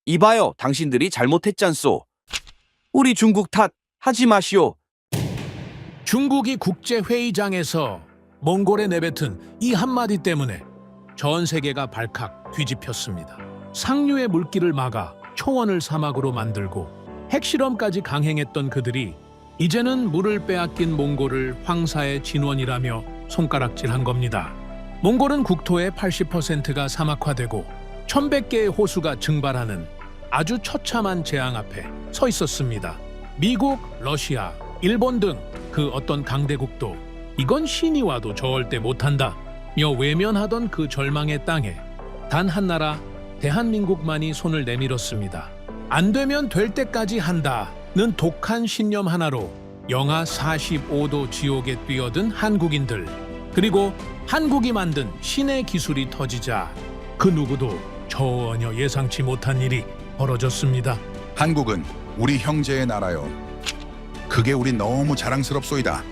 이봐요, 당신들이 잘못했잖소. 우리 중국 탓 하지 마시오. 중국이 국제회의장에서 몽골에 내뱉은 이 한마디 때문에 전 세계가 발칵 뒤집혔습니다. 상류의 물길을 막아 초원을 사막으로 만들고 핵실험까지 강행했던 그들이 이제는 물을 빼앗긴 몽골을 황사의 진원이라며 손가락질한 겁니다. 몽골은 국토의 80%가 사막화되고 1100개의 호수가 증발하는 아주 처참한 재앙 앞에 서 있었습니다. 미국, 러시아, 일본 등 그 어떤 강대국도 이건 신이 와도 절대 못한다며 외면하던 그 절망의 땅에 단 한 나라 대한민국만이 손을 내밀었습니다. 안 되면 될 때까지 한다는 독한 신념 하나로 영하 45도 지옥에 뛰어든 한국인들, 그리고 한국이 만든 신의 기술이 터지자 그 누구도 전혀 예상치 못한 일이 벌어졌습니다. 한국은 우리 형제의 나라요. 그게 우리 너무 자랑스럽소이다.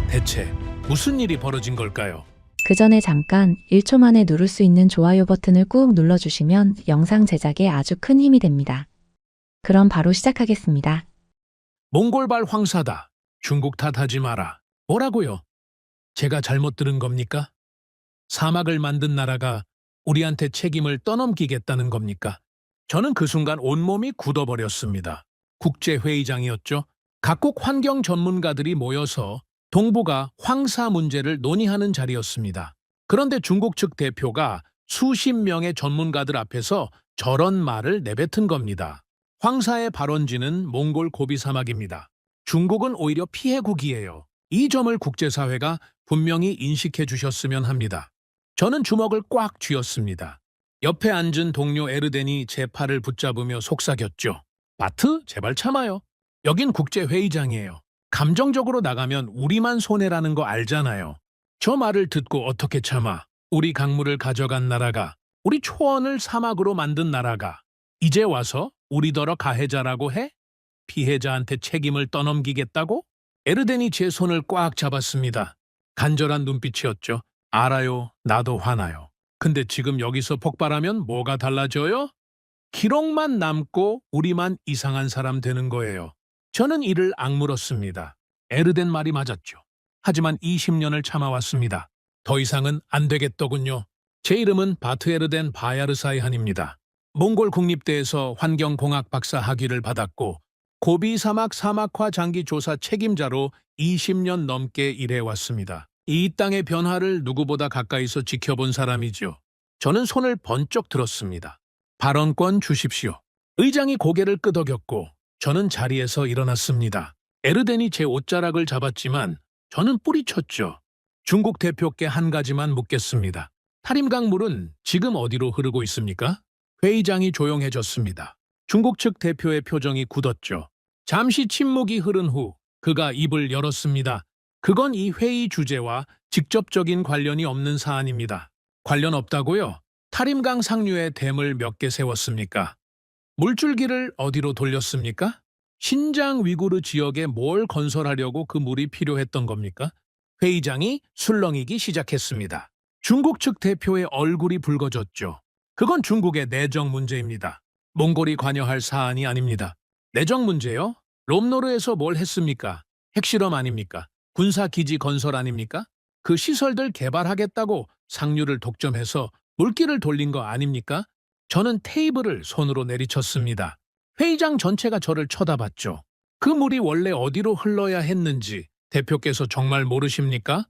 대체 무슨 일이 벌어진 걸까요? 그 전에 잠깐 1초 만에 누를 수 있는 좋아요 버튼을 꾹 눌러주시면 영상 제작에 아주 큰 힘이 됩니다. 그럼 바로 시작하겠습니다. 몽골발 황사다. 중국 탓하지 마라. 뭐라고요? 제가 잘못 들은 겁니까? 사막을 만든 나라가 우리한테 책임을 떠넘기겠다는 겁니까? 저는 그 순간 온몸이 굳어버렸습니다. 국제회의장이었죠. 각국 환경 전문가들이 모여서 동북아 황사 문제를 논의하는 자리였습니다. 그런데 중국 측 대표가 수십 명의 전문가들 앞에서 저런 말을 내뱉은 겁니다. 황사의 발원지는 몽골 고비 사막입니다. 중국은 오히려 피해국이에요. 이 점을 국제사회가 분명히 인식해 주셨으면 합니다. 저는 주먹을 꽉 쥐었습니다. 옆에 앉은 동료 에르덴이 제 팔을 붙잡으며 속삭였죠. 바트, 제발 참아요. 여긴 국제회의장이에요. 감정적으로 나가면 우리만 손해라는 거 알잖아요. 저 말을 듣고 어떻게 참아? 우리 강물을 가져간 나라가, 우리 초원을 사막으로 만든 나라가 이제 와서 우리더러 가해자라고 해? 피해자한테 책임을 떠넘기겠다고? 에르덴이 제 손을 꽉 잡았습니다. 간절한 눈빛이었죠. 알아요. 나도 화나요. 근데 지금 여기서 폭발하면 뭐가 달라져요? 기록만 남고 우리만 이상한 사람 되는 거예요. 저는 이를 악물었습니다. 에르덴 말이 맞았죠. 하지만 20년을 참아왔습니다. 더 이상은 안 되겠더군요. 제 이름은 바트 에르덴 바야르사이한입니다. 몽골 국립대에서 환경공학 박사 학위를 받았고 고비 사막 사막화 장기 조사 책임자로 20년 넘게 일해왔습니다. 이 땅의 변화를 누구보다 가까이서 지켜본 사람이죠. 저는 손을 번쩍 들었습니다. 발언권 주십시오. 의장이 고개를 끄덕였고 저는 자리에서 일어났습니다. 에르덴이 제 옷자락을 잡았지만 저는 뿌리쳤죠. 중국 대표께 한 가지만 묻겠습니다. 타림강물은 지금 어디로 흐르고 있습니까? 회의장이 조용해졌습니다. 중국 측 대표의 표정이 굳었죠. 잠시 침묵이 흐른 후 그가 입을 열었습니다. 그건 이 회의 주제와 직접적인 관련이 없는 사안입니다. 관련 없다고요? 타림강 상류에 댐을 몇 개 세웠습니까? 물줄기를 어디로 돌렸습니까? 신장 위구르 지역에 뭘 건설하려고 그 물이 필요했던 겁니까? 회의장이 술렁이기 시작했습니다. 중국 측 대표의 얼굴이 붉어졌죠. 그건 중국의 내정 문제입니다. 몽골이 관여할 사안이 아닙니다. 내정 문제요? 롬노르에서 뭘 했습니까? 핵실험 아닙니까? 군사기지 건설 아닙니까? 그 시설들 개발하겠다고 상류를 독점해서 물길을 돌린 거 아닙니까? 저는 테이블을 손으로 내리쳤습니다. 회의장 전체가 저를 쳐다봤죠. 그 물이 원래 어디로 흘러야 했는지 대표께서 정말 모르십니까?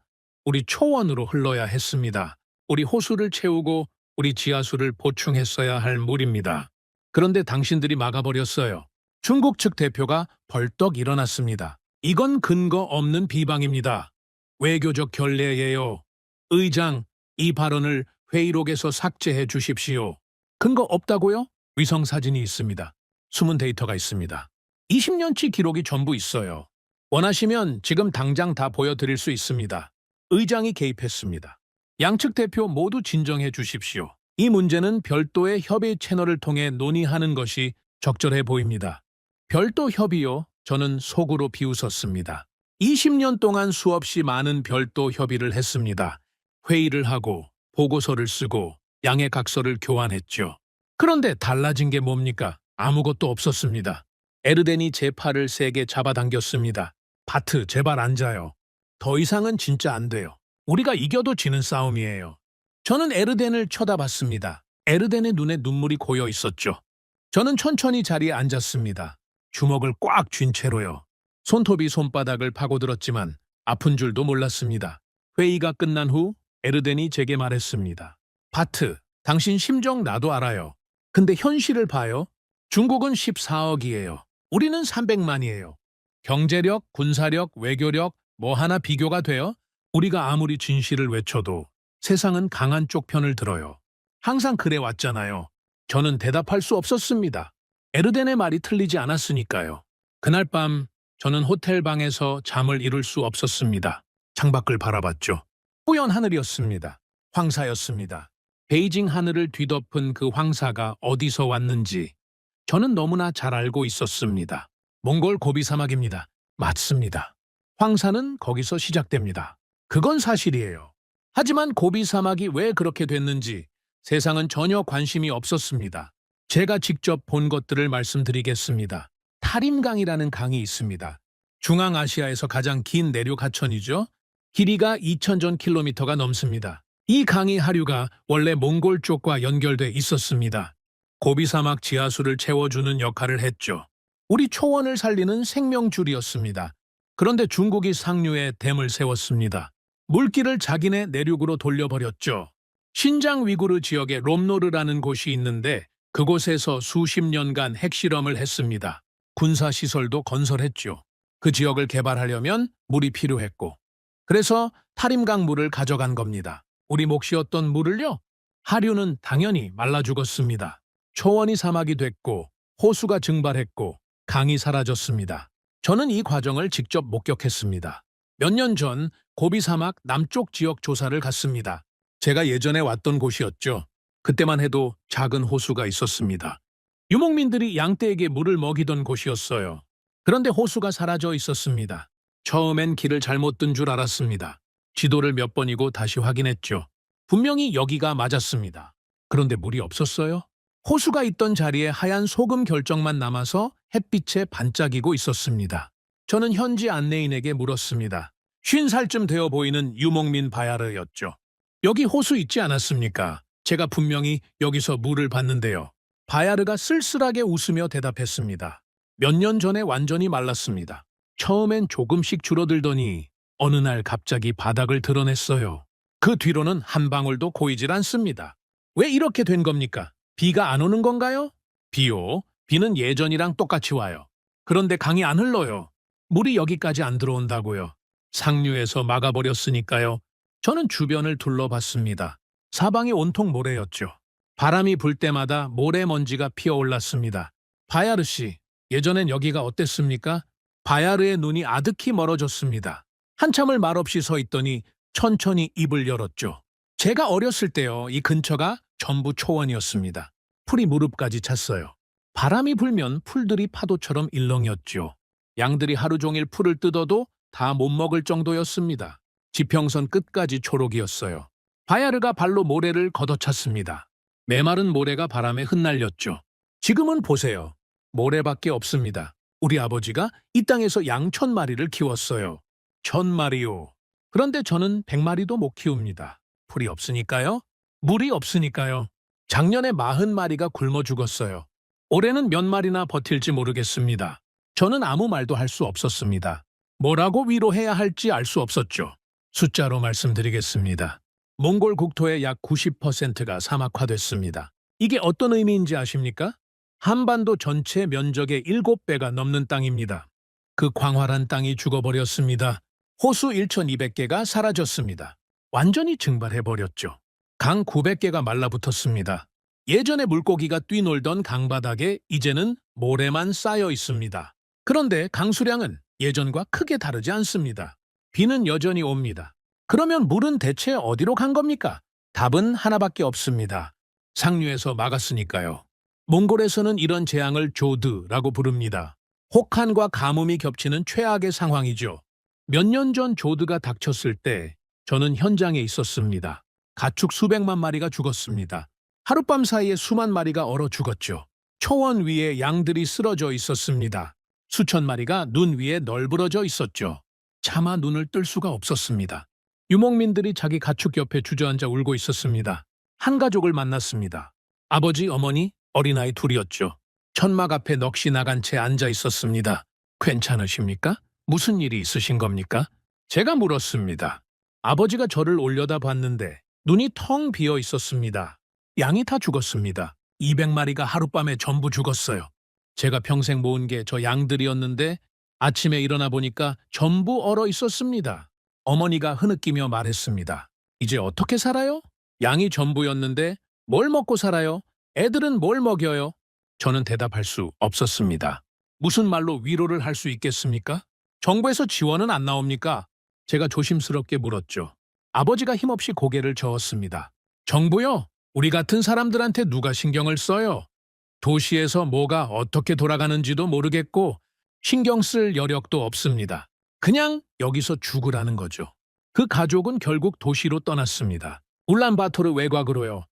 우리 초원으로 흘러야 했습니다. 우리 호수를 채우고 우리 지하수를 보충했어야 할 물입니다. 그런데 당신들이 막아버렸어요. 중국 측 대표가 벌떡 일어났습니다. 이건 근거 없는 비방입니다. 외교적 결례예요. 의장, 이 발언을 회의록에서 삭제해 주십시오. 근거 없다고요? 위성사진이 있습니다. 숨은 데이터가 있습니다. 20년치 기록이 전부 있어요. 원하시면 지금 당장 다 보여드릴 수 있습니다. 의장이 개입했습니다. 양측 대표 모두 진정해 주십시오. 이 문제는 별도의 협의 채널을 통해 논의하는 것이 적절해 보입니다. 별도 협의요? 저는 속으로 비웃었습니다. 20년 동안 수없이 많은 별도 협의를 했습니다. 회의를 하고 보고서를 쓰고 양해 각서를 교환했죠. 그런데 달라진 게 뭡니까? 아무것도 없었습니다. 에르덴이 제 팔을 세게 잡아당겼습니다. 바트, 제발 앉아요. 더 이상은 진짜 안 돼요. 우리가 이겨도 지는 싸움이에요. 저는 에르덴을 쳐다봤습니다. 에르덴의 눈에 눈물이 고여 있었죠. 저는 천천히 자리에 앉았습니다. 주먹을 꽉 쥔 채로요. 손톱이 손바닥을 파고들었지만 아픈 줄도 몰랐습니다. 회의가 끝난 후 에르덴이 제게 말했습니다. 바트, 당신 심정 나도 알아요. 근데 현실을 봐요. 중국은 14억이에요. 우리는 300만이에요. 경제력, 군사력, 외교력 뭐 하나 비교가 돼요? 우리가 아무리 진실을 외쳐도 세상은 강한 쪽 편을 들어요. 항상 그래 왔잖아요. 저는 대답할 수 없었습니다. 에르덴의 말이 틀리지 않았으니까요. 그날 밤 저는 호텔 방에서 잠을 이룰 수 없었습니다. 창밖을 바라봤죠. 뿌연 하늘이었습니다. 황사였습니다. 베이징 하늘을 뒤덮은 그 황사가 어디서 왔는지 저는 너무나 잘 알고 있었습니다. 몽골 고비 사막입니다. 맞습니다. 황사는 거기서 시작됩니다. 그건 사실이에요. 하지만 고비 사막이 왜 그렇게 됐는지 세상은 전혀 관심이 없었습니다. 제가 직접 본 것들을 말씀드리겠습니다. 타림강이라는 강이 있습니다. 중앙아시아에서 가장 긴 내륙 하천이죠. 길이가 2000킬로미터가 넘습니다. 이 강의 하류가 원래 몽골 쪽과 연결돼 있었습니다. 고비 사막 지하수를 채워주는 역할을 했죠. 우리 초원을 살리는 생명줄이었습니다. 그런데 중국이 상류에 댐을 세웠습니다. 물길을 자기네 내륙으로 돌려버렸죠. 신장 위구르 지역에 롬노르라는 곳이 있는데 그곳에서 수십 년간 핵실험을 했습니다. 군사시설도 건설했죠. 그 지역을 개발하려면 물이 필요했고 그래서 타림강 물을 가져간 겁니다. 우리 몫이었던 물을요? 하류는 당연히 말라 죽었습니다. 초원이 사막이 됐고 호수가 증발했고 강이 사라졌습니다. 저는 이 과정을 직접 목격했습니다. 몇 년 전 고비 사막 남쪽 지역 조사를 갔습니다. 제가 예전에 왔던 곳이었죠. 그때만 해도 작은 호수가 있었습니다. 유목민들이 양떼에게 물을 먹이던 곳이었어요. 그런데 호수가 사라져 있었습니다. 처음엔 길을 잘못 든 줄 알았습니다. 지도를 몇 번이고 다시 확인했죠. 분명히 여기가 맞았습니다. 그런데 물이 없었어요. 호수가 있던 자리에 하얀 소금 결정만 남아서 햇빛에 반짝이고 있었습니다. 저는 현지 안내인에게 물었습니다. 50살쯤 되어 보이는 유목민 바야르였죠. 여기 호수 있지 않았습니까? 제가 분명히 여기서 물을 봤는데요. 바야르가 쓸쓸하게 웃으며 대답했습니다. 몇 년 전에 완전히 말랐습니다. 처음엔 조금씩 줄어들더니 어느 날 갑자기 바닥을 드러냈어요. 그 뒤로는 한 방울도 고이질 않습니다. 왜 이렇게 된 겁니까? 비가 안 오는 건가요? 비요. 비는 예전이랑 똑같이 와요. 그런데 강이 안 흘러요. 물이 여기까지 안 들어온다고요. 상류에서 막아버렸으니까요. 저는 주변을 둘러봤습니다. 사방이 온통 모래였죠. 바람이 불 때마다 모래먼지가 피어올랐습니다. 바야르 씨, 예전엔 여기가 어땠습니까? 바야르의 눈이 아득히 멀어졌습니다. 한참을 말없이 서 있더니 천천히 입을 열었죠. 제가 어렸을 때요, 이 근처가 전부 초원이었습니다. 풀이 무릎까지 찼어요. 바람이 불면 풀들이 파도처럼 일렁였죠. 양들이 하루 종일 풀을 뜯어도 다 못 먹을 정도였습니다. 지평선 끝까지 초록이었어요. 바야르가 발로 모래를 걷어찼습니다. 메마른 모래가 바람에 흩날렸죠. 지금은 보세요. 모래밖에 없습니다. 우리 아버지가 이 땅에서 양 1000마리를 키웠어요. 1000마리요. 그런데 저는 100마리도 못 키웁니다. 풀이 없으니까요. 물이 없으니까요. 작년에 40마리가 굶어 죽었어요. 올해는 몇 마리나 버틸지 모르겠습니다. 저는 아무 말도 할 수 없었습니다. 뭐라고 위로해야 할지 알 수 없었죠. 숫자로 말씀드리겠습니다. 몽골 국토의 약 90%가 사막화됐습니다. 이게 어떤 의미인지 아십니까? 한반도 전체 면적의 7배가 넘는 땅입니다. 그 광활한 땅이 죽어버렸습니다. 호수 1200개가 사라졌습니다. 완전히 증발해버렸죠. 강 900개가 말라붙었습니다. 예전에 물고기가 뛰놀던 강바닥에 이제는 모래만 쌓여 있습니다. 그런데 강수량은 예전과 크게 다르지 않습니다. 비는 여전히 옵니다. 그러면 물은 대체 어디로 간 겁니까? 답은 하나밖에 없습니다. 상류에서 막았으니까요. 몽골에서는 이런 재앙을 조드라고 부릅니다. 혹한과 가뭄이 겹치는 최악의 상황이죠. 몇 년 전 조드가 닥쳤을 때 저는 현장에 있었습니다. 가축 수백만 마리가 죽었습니다. 하룻밤 사이에 수만 마리가 얼어 죽었죠. 초원 위에 양들이 쓰러져 있었습니다. 수천 마리가 눈 위에 널브러져 있었죠. 차마 눈을 뜰 수가 없었습니다. 유목민들이 자기 가축 옆에 주저앉아 울고 있었습니다. 한 가족을 만났습니다. 아버지, 어머니, 어린아이 둘이었죠. 천막 앞에 넋이 나간 채 앉아 있었습니다. 괜찮으십니까? 무슨 일이 있으신 겁니까? 제가 물었습니다. 아버지가 저를 올려다 봤는데 눈이 텅 비어 있었습니다. 양이 다 죽었습니다. 200마리가 하룻밤에 전부 죽었어요. 제가 평생 모은 게 저 양들이었는데 아침에 일어나 보니까 전부 얼어 있었습니다. 어머니가 흐느끼며 말했습니다. 이제 어떻게 살아요? 양이 전부였는데 뭘 먹고 살아요? 애들은 뭘 먹여요? 저는 대답할 수 없었습니다. 무슨 말로 위로를 할 수 있겠습니까? 정부에서 지원은 안 나옵니까? 제가 조심스럽게 물었죠. 아버지가 힘없이 고개를 저었습니다. 정부요? 우리 같은 사람들한테 누가 신경을 써요? 도시에서 뭐가 어떻게 돌아가는지도 모르겠고 신경 쓸 여력도 없습니다. 그냥 여기서 죽으라는 거죠. 그 가족은 결국 도시로 떠났습니다. 울란바토르 외곽으로요.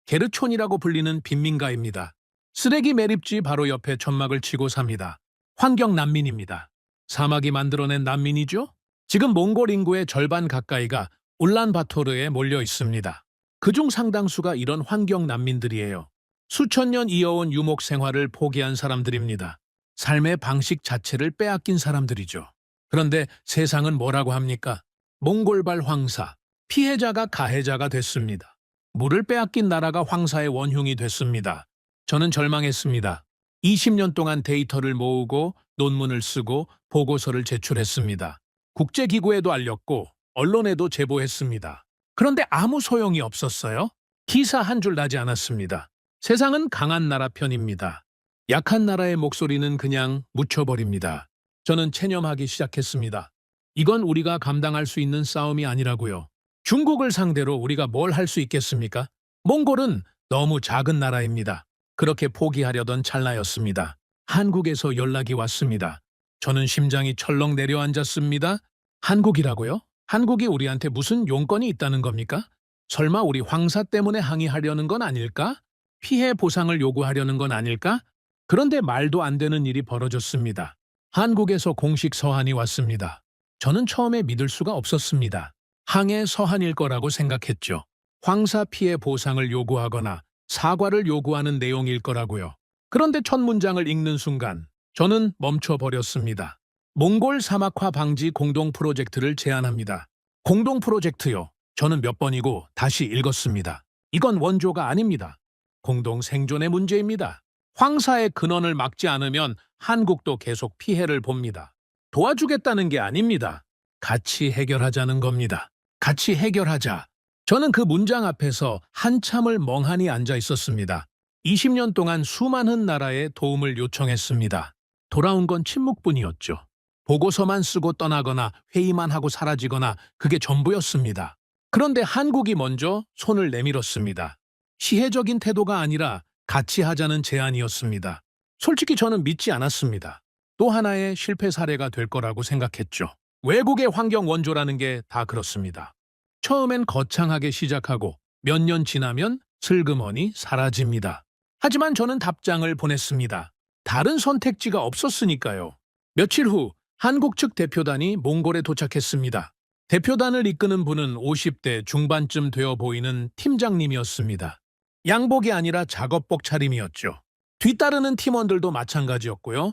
게르촌이라고 불리는 빈민가입니다. 쓰레기 매립지 바로 옆에 천막을 치고 삽니다. 환경 난민입니다. 사막이 만들어낸 난민이죠? 지금 몽골 인구의 절반 가까이가 울란바토르에 몰려 있습니다. 그중 상당수가 이런 환경 난민들이에요. 수천 년 이어온 유목 생활을 포기한 사람들입니다. 삶의 방식 자체를 빼앗긴 사람들이죠. 그런데 세상은 뭐라고 합니까? 몽골발 황사, 피해자가 가해자가 됐습니다. 물을 빼앗긴 나라가 황사의 원흉이 됐습니다. 저는 절망했습니다. 20년 동안 데이터를 모으고 논문을 쓰고 보고서를 제출했습니다. 국제기구에도 알렸고 언론에도 제보했습니다. 그런데 아무 소용이 없었어요. 기사 한 줄 나지 않았습니다. 세상은 강한 나라 편입니다. 약한 나라의 목소리는 그냥 묻혀버립니다. 저는 체념하기 시작했습니다. 이건 우리가 감당할 수 있는 싸움이 아니라고요. 중국을 상대로 우리가 뭘 할 수 있겠습니까? 몽골은 너무 작은 나라입니다. 그렇게 포기하려던 찰나였습니다. 한국에서 연락이 왔습니다. 저는 심장이 철렁 내려앉았습니다. 한국이라고요? 한국이 우리한테 무슨 용건이 있다는 겁니까? 설마 우리 황사 때문에 항의하려는 건 아닐까? 피해 보상을 요구하려는 건 아닐까? 그런데 말도 안 되는 일이 벌어졌습니다. 한국에서 공식 서한이 왔습니다. 저는 처음에 믿을 수가 없었습니다. 항해 서한일 거라고 생각했죠. 황사 피해 보상을 요구하거나 사과를 요구하는 내용일 거라고요. 그런데 첫 문장을 읽는 순간 저는 멈춰버렸습니다. 몽골 사막화 방지 공동 프로젝트를 제안합니다. 공동 프로젝트요. 저는 몇 번이고 다시 읽었습니다. 이건 원조가 아닙니다. 공동 생존의 문제입니다. 황사의 근원을 막지 않으면 한국도 계속 피해를 봅니다. 도와주겠다는 게 아닙니다. 같이 해결하자는 겁니다. 같이 해결하자. 저는 그 문장 앞에서 한참을 멍하니 앉아 있었습니다. 20년 동안 수많은 나라에 도움을 요청했습니다. 돌아온 건 침묵뿐이었죠. 보고서만 쓰고 떠나거나 회의만 하고 사라지거나 그게 전부였습니다. 그런데 한국이 먼저 손을 내밀었습니다. 시혜적인 태도가 아니라 같이 하자는 제안이었습니다. 솔직히 저는 믿지 않았습니다. 또 하나의 실패 사례가 될 거라고 생각했죠. 외국의 환경 원조라는 게 다 그렇습니다. 처음엔 거창하게 시작하고 몇 년 지나면 슬그머니 사라집니다. 하지만 저는 답장을 보냈습니다. 다른 선택지가 없었으니까요. 며칠 후 한국 측 대표단이 몽골에 도착했습니다. 대표단을 이끄는 분은 50대 중반쯤 되어 보이는 팀장님이었습니다. 양복이 아니라 작업복 차림이었죠. 뒤따르는 팀원들도 마찬가지였고요.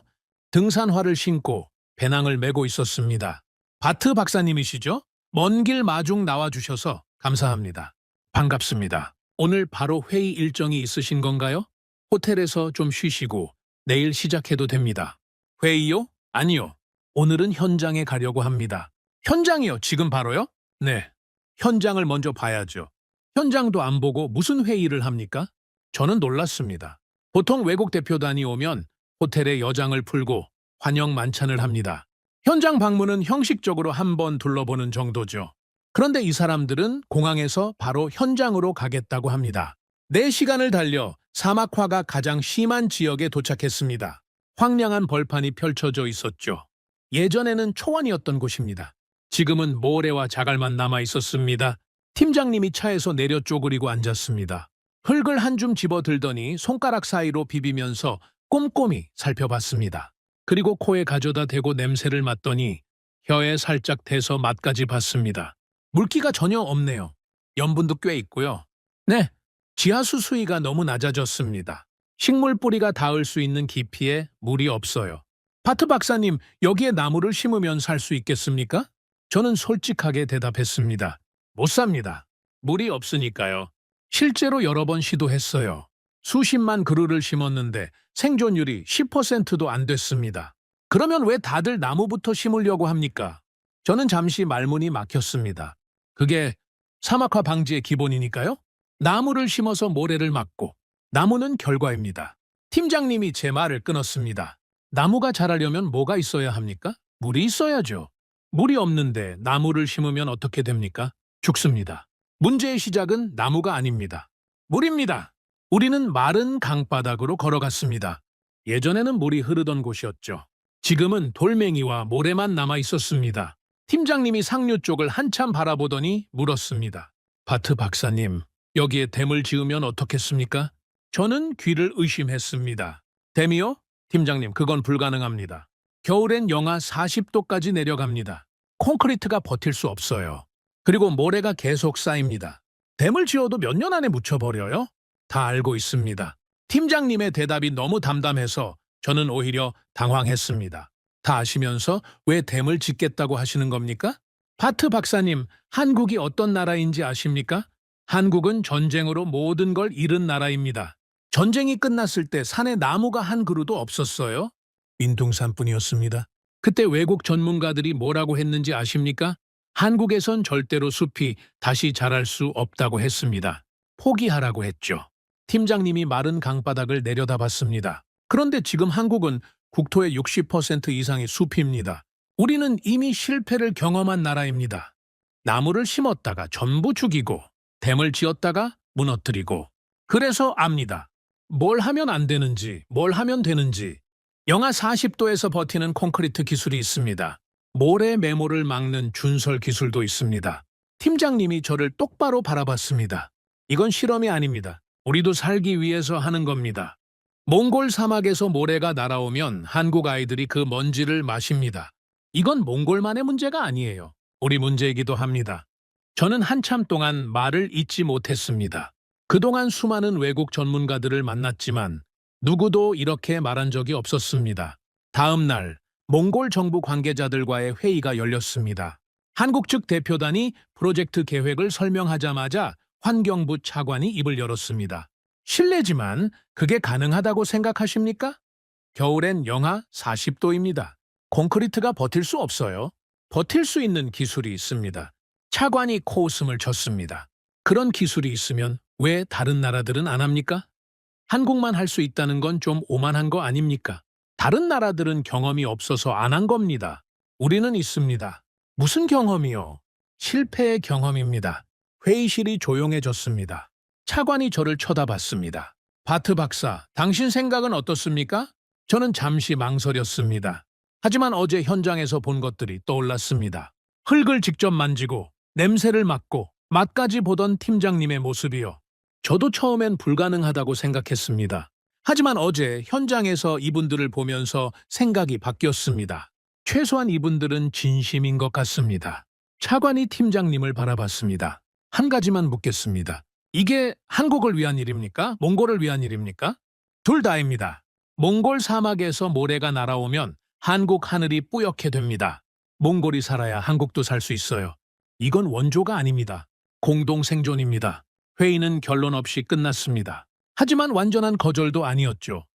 등산화를 신고 배낭을 메고 있었습니다. 바트 박사님이시죠? 먼 길 마중 나와주셔서 감사합니다. 반갑습니다. 오늘 바로 회의 일정이 있으신 건가요? 호텔에서 좀 쉬시고 내일 시작해도 됩니다. 회의요? 아니요. 오늘은 현장에 가려고 합니다. 현장이요? 지금 바로요? 네. 현장을 먼저 봐야죠. 현장도 안 보고 무슨 회의를 합니까? 저는 놀랐습니다. 보통 외국 대표단이 오면 호텔에 여장을 풀고 환영 만찬을 합니다. 현장 방문은 형식적으로 한번 둘러보는 정도죠. 그런데 이 사람들은 공항에서 바로 현장으로 가겠다고 합니다. 4시간을 달려 사막화가 가장 심한 지역에 도착했습니다. 황량한 벌판이 펼쳐져 있었죠. 예전에는 초원이었던 곳입니다. 지금은 모래와 자갈만 남아 있었습니다. 팀장님이 차에서 내려 쪼그리고 앉았습니다. 흙을 한 줌 집어들더니 손가락 사이로 비비면서 꼼꼼히 살펴봤습니다. 그리고 코에 가져다 대고 냄새를 맡더니 혀에 살짝 대서 맛까지 봤습니다. 물기가 전혀 없네요. 염분도 꽤 있고요. 네, 지하수 수위가 너무 낮아졌습니다. 식물 뿌리가 닿을 수 있는 깊이에 물이 없어요. 바트 박사님, 여기에 나무를 심으면 살 수 있겠습니까? 저는 솔직하게 대답했습니다. 못 삽니다. 물이 없으니까요. 실제로 여러 번 시도했어요. 수십만 그루를 심었는데 생존율이 10%도 안 됐습니다. 그러면 왜 다들 나무부터 심으려고 합니까? 저는 잠시 말문이 막혔습니다. 그게 사막화 방지의 기본이니까요. 나무를 심어서 모래를 막고 나무는 결과입니다. 팀장님이 제 말을 끊었습니다. 나무가 자라려면 뭐가 있어야 합니까? 물이 있어야죠. 물이 없는데 나무를 심으면 어떻게 됩니까? 죽습니다. 문제의 시작은 나무가 아닙니다. 물입니다. 우리는 마른 강바닥으로 걸어갔습니다. 예전에는 물이 흐르던 곳이었죠. 지금은 돌멩이와 모래만 남아 있었습니다. 팀장님이 상류 쪽을 한참 바라보더니 물었습니다. 바트 박사님, 여기에 댐을 지으면 어떻겠습니까? 저는 귀를 의심했습니다. 댐이요? 팀장님, 그건 불가능합니다. 겨울엔 영하 40도까지 내려갑니다. 콘크리트가 버틸 수 없어요. 그리고 모래가 계속 쌓입니다. 댐을 지어도 몇 년 안에 묻혀버려요? 다 알고 있습니다. 팀장님의 대답이 너무 담담해서 저는 오히려 당황했습니다. 다 아시면서 왜 댐을 짓겠다고 하시는 겁니까? 바트 박사님, 한국이 어떤 나라인지 아십니까? 한국은 전쟁으로 모든 걸 잃은 나라입니다. 전쟁이 끝났을 때 산에 나무가 한 그루도 없었어요. 민둥산뿐이었습니다. 그때 외국 전문가들이 뭐라고 했는지 아십니까? 한국에선 절대로 숲이 다시 자랄 수 없다고 했습니다. 포기하라고 했죠. 팀장님이 마른 강바닥을 내려다봤습니다. 그런데 지금 한국은 국토의 60% 이상이 숲입니다. 우리는 이미 실패를 경험한 나라입니다. 나무를 심었다가 전부 죽이고 댐을 지었다가 무너뜨리고 그래서 압니다. 뭘 하면 안 되는지, 뭘 하면 되는지. 영하 40도에서 버티는 콘크리트 기술이 있습니다. 모래 매몰을 막는 준설 기술도 있습니다. 팀장님이 저를 똑바로 바라봤습니다. 이건 실험이 아닙니다. 우리도 살기 위해서 하는 겁니다. 몽골 사막에서 모래가 날아오면 한국 아이들이 그 먼지를 마십니다. 이건 몽골만의 문제가 아니에요. 우리 문제이기도 합니다. 저는 한참 동안 말을 잇지 못했습니다. 그동안 수많은 외국 전문가들을 만났지만 누구도 이렇게 말한 적이 없었습니다. 다음 날 몽골 정부 관계자들과의 회의가 열렸습니다. 한국 측 대표단이 프로젝트 계획을 설명하자마자 환경부 차관이 입을 열었습니다. 실례지만 그게 가능하다고 생각하십니까? 겨울엔 영하 40도입니다. 콘크리트가 버틸 수 없어요. 버틸 수 있는 기술이 있습니다. 차관이 코웃음을 쳤습니다. 그런 기술이 있으면 왜 다른 나라들은 안 합니까? 한국만 할 수 있다는 건 좀 오만한 거 아닙니까? 다른 나라들은 경험이 없어서 안 한 겁니다. 우리는 있습니다. 무슨 경험이요? 실패의 경험입니다. 회의실이 조용해졌습니다. 차관이 저를 쳐다봤습니다. 바트 박사, 당신 생각은 어떻습니까? 저는 잠시 망설였습니다. 하지만 어제 현장에서 본 것들이 떠올랐습니다. 흙을 직접 만지고 냄새를 맡고 맛까지 보던 팀장님의 모습이요. 저도 처음엔 불가능하다고 생각했습니다. 하지만 어제 현장에서 이분들을 보면서 생각이 바뀌었습니다. 최소한 이분들은 진심인 것 같습니다. 차관이 팀장님을 바라봤습니다. 한 가지만 묻겠습니다. 이게 한국을 위한 일입니까? 몽골을 위한 일입니까? 둘 다입니다. 몽골 사막에서 모래가 날아오면 한국 하늘이 뿌옇게 됩니다. 몽골이 살아야 한국도 살 수 있어요. 이건 원조가 아닙니다. 공동 생존입니다. 회의는 결론 없이 끝났습니다. 하지만 완전한 거절도 아니었죠.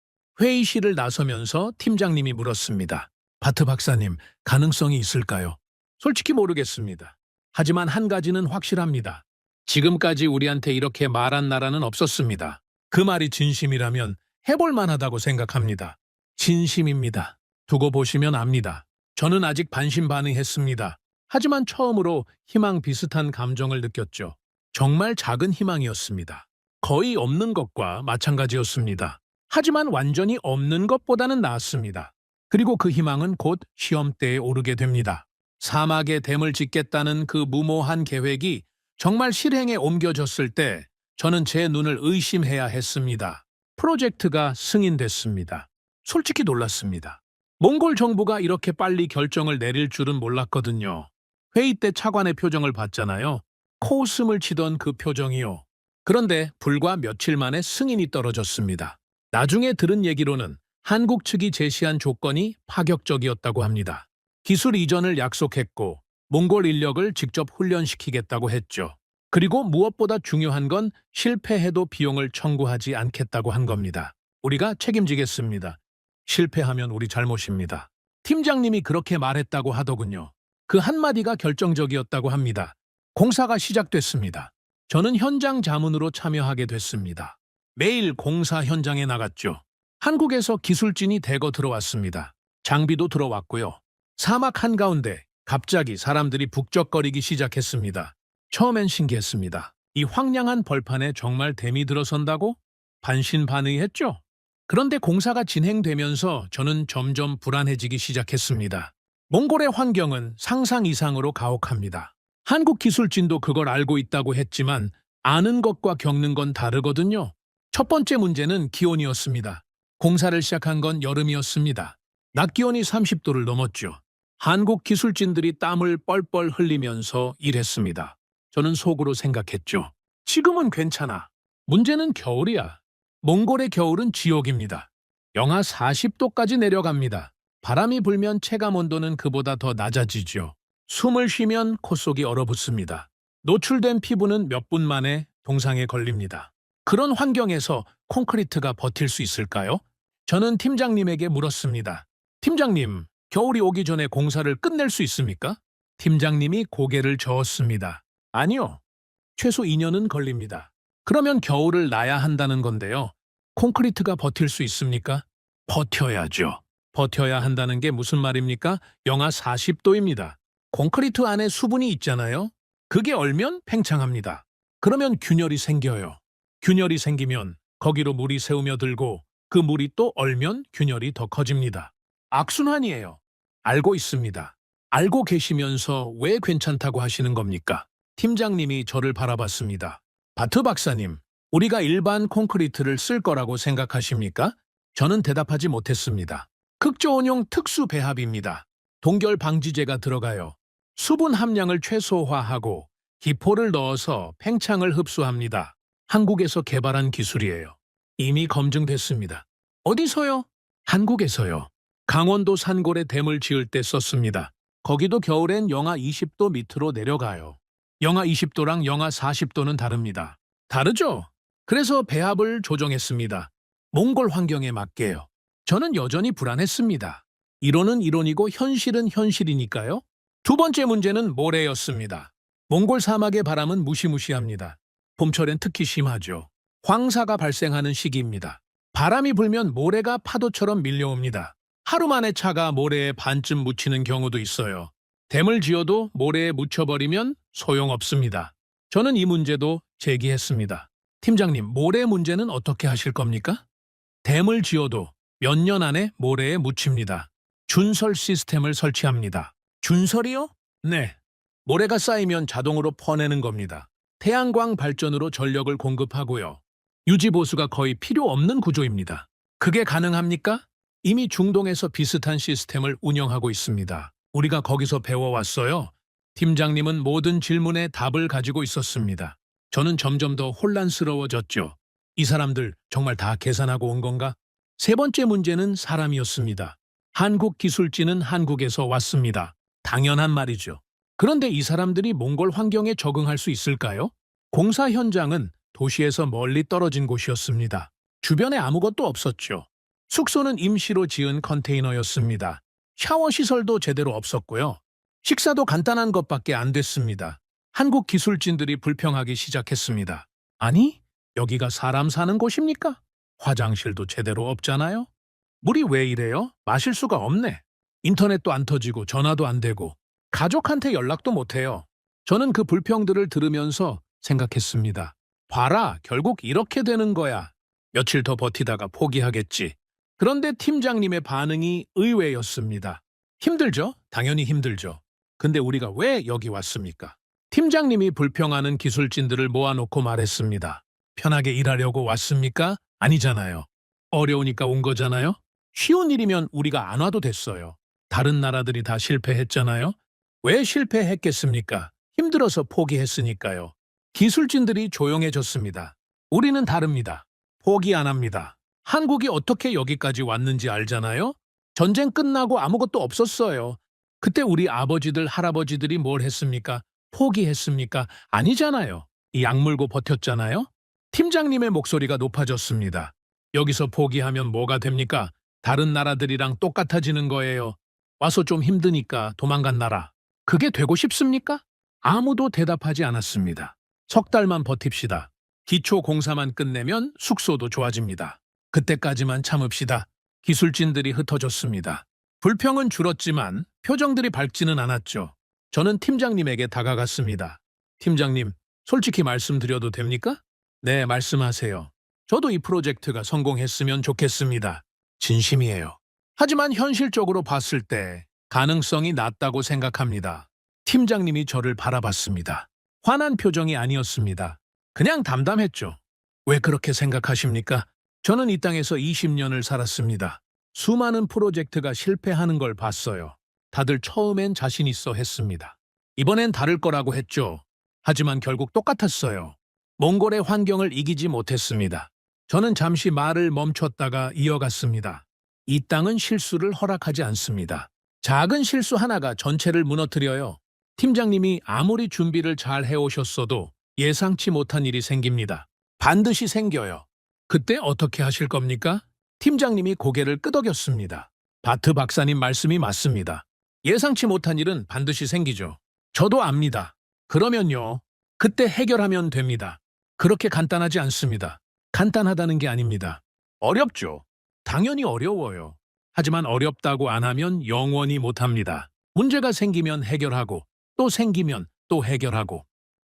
회의실을 나서면서 팀장님이 물었습니다. 바트 박사님, 가능성이 있을까요? 솔직히 모르겠습니다. 하지만 한 가지는 확실합니다. 지금까지 우리한테 이렇게 말한 나라는 없었습니다. 그 말이 진심이라면 해볼 만하다고 생각합니다. 진심입니다. 두고 보시면 압니다. 저는 아직 반신반의했습니다. 하지만 처음으로 희망 비슷한 감정을 느꼈죠. 정말 작은 희망이었습니다. 거의 없는 것과 마찬가지였습니다. 하지만 완전히 없는 것보다는 나았습니다. 그리고 그 희망은 곧 시험대에 오르게 됩니다. 사막에 댐을 짓겠다는 그 무모한 계획이 정말 실행에 옮겨졌을 때 저는 제 눈을 의심해야 했습니다. 프로젝트가 승인됐습니다. 솔직히 놀랐습니다. 몽골 정부가 이렇게 빨리 결정을 내릴 줄은 몰랐거든요. 회의 때 차관의 표정을 봤잖아요. 코웃음을 치던 그 표정이요. 그런데 불과 며칠 만에 승인이 떨어졌습니다. 나중에 들은 얘기로는 한국 측이 제시한 조건이 파격적이었다고 합니다. 기술 이전을 약속했고 몽골 인력을 직접 훈련시키겠다고 했죠. 그리고 무엇보다 중요한 건 실패해도 비용을 청구하지 않겠다고 한 겁니다. 우리가 책임지겠습니다. 실패하면 우리 잘못입니다. 팀장님이 그렇게 말했다고 하더군요. 그 한마디가 결정적이었다고 합니다. 공사가 시작됐습니다. 저는 현장 자문으로 참여하게 됐습니다. 매일 공사 현장에 나갔죠. 한국에서 기술진이 대거 들어왔습니다. 장비도 들어왔고요. 사막 한가운데 갑자기 사람들이 북적거리기 시작했습니다. 처음엔 신기했습니다. 이 황량한 벌판에 정말 댐이 들어선다고? 반신반의했죠. 그런데 공사가 진행되면서 저는 점점 불안해지기 시작했습니다. 몽골의 환경은 상상 이상으로 가혹합니다. 한국 기술진도 그걸 알고 있다고 했지만 아는 것과 겪는 건 다르거든요. 첫 번째 문제는 기온이었습니다. 공사를 시작한 건 여름이었습니다. 낮 기온이 30도를 넘었죠. 한국 기술진들이 땀을 뻘뻘 흘리면서 일했습니다. 저는 속으로 생각했죠. 지금은 괜찮아. 문제는 겨울이야. 몽골의 겨울은 지옥입니다. 영하 40도까지 내려갑니다. 바람이 불면 체감 온도는 그보다 더 낮아지죠. 숨을 쉬면 콧속이 얼어붙습니다. 노출된 피부는 몇 분 만에 동상에 걸립니다. 그런 환경에서 콘크리트가 버틸 수 있을까요? 저는 팀장님에게 물었습니다. 팀장님, 겨울이 오기 전에 공사를 끝낼 수 있습니까? 팀장님이 고개를 저었습니다. 아니요. 최소 2년은 걸립니다. 그러면 겨울을 나야 한다는 건데요. 콘크리트가 버틸 수 있습니까? 버텨야죠. 버텨야 한다는 게 무슨 말입니까? 영하 40도입니다. 콘크리트 안에 수분이 있잖아요. 그게 얼면 팽창합니다. 그러면 균열이 생겨요. 균열이 생기면 거기로 물이 새우며들고 그 물이 또 얼면 균열이 더 커집니다. 악순환이에요. 알고 있습니다. 알고 계시면서 왜 괜찮다고 하시는 겁니까? 팀장님이 저를 바라봤습니다. 바트 박사님, 우리가 일반 콘크리트를 쓸 거라고 생각하십니까? 저는 대답하지 못했습니다. 극저온용 특수 배합입니다. 동결 방지제가 들어가요. 수분 함량을 최소화하고 기포를 넣어서 팽창을 흡수합니다. 한국에서 개발한 기술이에요. 이미 검증됐습니다. 어디서요? 한국에서요. 강원도 산골에 댐을 지을 때 썼습니다. 거기도 겨울엔 영하 20도 밑으로 내려가요. 영하 20도랑 영하 40도는 다릅니다. 다르죠? 그래서 배합을 조정했습니다. 몽골 환경에 맞게요. 저는 여전히 불안했습니다. 이론은 이론이고 현실은 현실이니까요. 두 번째 문제는 모래였습니다. 몽골 사막의 바람은 무시무시합니다. 봄철엔 특히 심하죠. 황사가 발생하는 시기입니다. 바람이 불면 모래가 파도처럼 밀려옵니다. 하루 만에 차가 모래에 반쯤 묻히는 경우도 있어요. 댐을 지어도 모래에 묻혀버리면 소용없습니다. 저는 이 문제도 제기했습니다. 팀장님, 모래 문제는 어떻게 하실 겁니까? 댐을 지어도 몇 년 안에 모래에 묻힙니다. 준설 시스템을 설치합니다. 준설이요? 네. 모래가 쌓이면 자동으로 퍼내는 겁니다. 태양광 발전으로 전력을 공급하고요. 유지보수가 거의 필요 없는 구조입니다. 그게 가능합니까? 이미 중동에서 비슷한 시스템을 운영하고 있습니다. 우리가 거기서 배워왔어요. 팀장님은 모든 질문에 답을 가지고 있었습니다. 저는 점점 더 혼란스러워졌죠. 이 사람들 정말 다 계산하고 온 건가? 세 번째 문제는 사람이었습니다. 한국 기술진은 한국에서 왔습니다. 당연한 말이죠. 그런데 이 사람들이 몽골 환경에 적응할 수 있을까요? 공사 현장은 도시에서 멀리 떨어진 곳이었습니다. 주변에 아무것도 없었죠. 숙소는 임시로 지은 컨테이너였습니다. 샤워 시설도 제대로 없었고요. 식사도 간단한 것밖에 안 됐습니다. 한국 기술진들이 불평하기 시작했습니다. 아니, 여기가 사람 사는 곳입니까? 화장실도 제대로 없잖아요? 물이 왜 이래요? 마실 수가 없네. 인터넷도 안 터지고 전화도 안 되고 가족한테 연락도 못해요. 저는 그 불평들을 들으면서 생각했습니다. 봐라, 결국 이렇게 되는 거야. 며칠 더 버티다가 포기하겠지. 그런데 팀장님의 반응이 의외였습니다. 힘들죠? 당연히 힘들죠. 근데 우리가 왜 여기 왔습니까? 팀장님이 불평하는 기술진들을 모아놓고 말했습니다. 편하게 일하려고 왔습니까? 아니잖아요. 어려우니까 온 거잖아요. 쉬운 일이면 우리가 안 와도 됐어요. 다른 나라들이 다 실패했잖아요. 왜 실패했겠습니까? 힘들어서 포기했으니까요. 기술진들이 조용해졌습니다. 우리는 다릅니다. 포기 안 합니다. 한국이 어떻게 여기까지 왔는지 알잖아요? 전쟁 끝나고 아무것도 없었어요. 그때 우리 아버지들, 할아버지들이 뭘 했습니까? 포기했습니까? 아니잖아요. 이 악물고 버텼잖아요? 팀장님의 목소리가 높아졌습니다. 여기서 포기하면 뭐가 됩니까? 다른 나라들이랑 똑같아지는 거예요. 와서 좀 힘드니까 도망간 나라. 그게 되고 싶습니까? 아무도 대답하지 않았습니다. 석 달만 버팁시다. 기초 공사만 끝내면 숙소도 좋아집니다. 그때까지만 참읍시다. 기술진들이 흩어졌습니다. 불평은 줄었지만 표정들이 밝지는 않았죠. 저는 팀장님에게 다가갔습니다. 팀장님, 솔직히 말씀드려도 됩니까? 네, 말씀하세요. 저도 이 프로젝트가 성공했으면 좋겠습니다. 진심이에요. 하지만 현실적으로 봤을 때 가능성이 낮다고 생각합니다. 팀장님이 저를 바라봤습니다. 화난 표정이 아니었습니다. 그냥 담담했죠. 왜 그렇게 생각하십니까? 저는 이 땅에서 20년을 살았습니다. 수많은 프로젝트가 실패하는 걸 봤어요. 다들 처음엔 자신 있어 했습니다. 이번엔 다를 거라고 했죠. 하지만 결국 똑같았어요. 몽골의 환경을 이기지 못했습니다. 저는 잠시 말을 멈췄다가 이어갔습니다. 이 땅은 실수를 허락하지 않습니다. 작은 실수 하나가 전체를 무너뜨려요. 팀장님이 아무리 준비를 잘 해오셨어도 예상치 못한 일이 생깁니다. 반드시 생겨요. 그때 어떻게 하실 겁니까? 팀장님이 고개를 끄덕였습니다. 바트 박사님 말씀이 맞습니다. 예상치 못한 일은 반드시 생기죠. 저도 압니다. 그러면요. 그때 해결하면 됩니다. 그렇게 간단하지 않습니다. 간단하다는 게 아닙니다. 어렵죠. 당연히 어려워요. 하지만 어렵다고 안 하면 영원히 못합니다. 문제가 생기면 해결하고 또 생기면 또 해결하고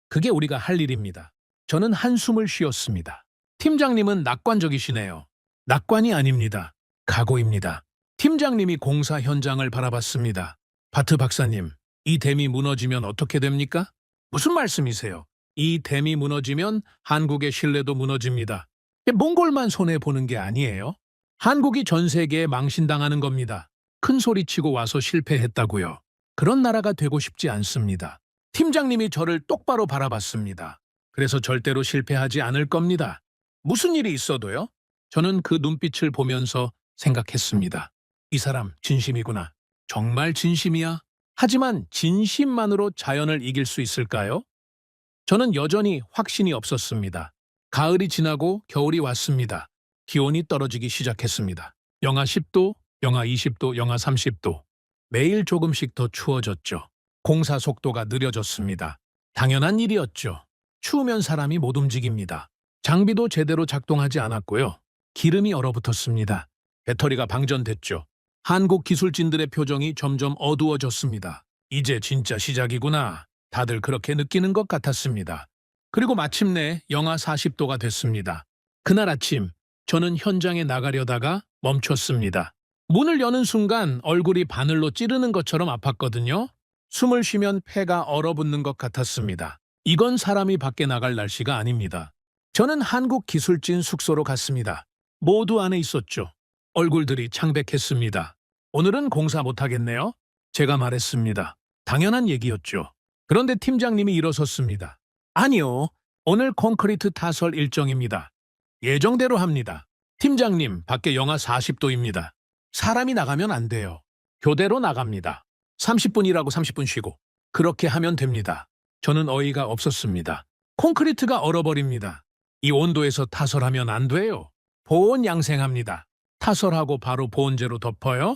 그게 우리가 할 일입니다. 저는 한숨을 쉬었습니다. 팀장님은 낙관적이시네요. 낙관이 아닙니다. 각오입니다. 팀장님이 공사 현장을 바라봤습니다. 바트 박사님, 이 댐이 무너지면 어떻게 됩니까? 무슨 말씀이세요? 이 댐이 무너지면 한국의 신뢰도 무너집니다. 몽골만 손해보는 게 아니에요. 한국이 전 세계에 망신당하는 겁니다. 큰 소리치고 와서 실패했다고요. 그런 나라가 되고 싶지 않습니다. 팀장님이 저를 똑바로 바라봤습니다. 그래서 절대로 실패하지 않을 겁니다. 무슨 일이 있어도요? 저는 그 눈빛을 보면서 생각했습니다. 이 사람 진심이구나. 정말 진심이야. 하지만 진심만으로 자연을 이길 수 있을까요? 저는 여전히 확신이 없었습니다. 가을이 지나고 겨울이 왔습니다. 기온이 떨어지기 시작했습니다. 영하 10도, 영하 20도, 영하 30도. 매일 조금씩 더 추워졌죠. 공사 속도가 느려졌습니다. 당연한 일이었죠. 추우면 사람이 못 움직입니다. 장비도 제대로 작동하지 않았고요. 기름이 얼어붙었습니다. 배터리가 방전됐죠. 한국 기술진들의 표정이 점점 어두워졌습니다. 이제 진짜 시작이구나. 다들 그렇게 느끼는 것 같았습니다. 그리고 마침내 영하 40도가 됐습니다. 그날 아침 저는 현장에 나가려다가 멈췄습니다. 문을 여는 순간 얼굴이 바늘로 찌르는 것처럼 아팠거든요. 숨을 쉬면 폐가 얼어붙는 것 같았습니다. 이건 사람이 밖에 나갈 날씨가 아닙니다. 저는 한국 기술진 숙소로 갔습니다. 모두 안에 있었죠. 얼굴들이 창백했습니다. 오늘은 공사 못하겠네요. 제가 말했습니다. 당연한 얘기였죠. 그런데 팀장님이 일어섰습니다. 아니요. 오늘 콘크리트 타설 일정입니다. 예정대로 합니다. 팀장님, 밖에 영하 40도입니다. 사람이 나가면 안 돼요. 교대로 나갑니다. 30분 일하고 30분 쉬고. 그렇게 하면 됩니다. 저는 어이가 없었습니다. 콘크리트가 얼어버립니다. 이 온도에서 타설하면 안 돼요. 보온 양생합니다. 타설하고 바로 보온재로 덮어요.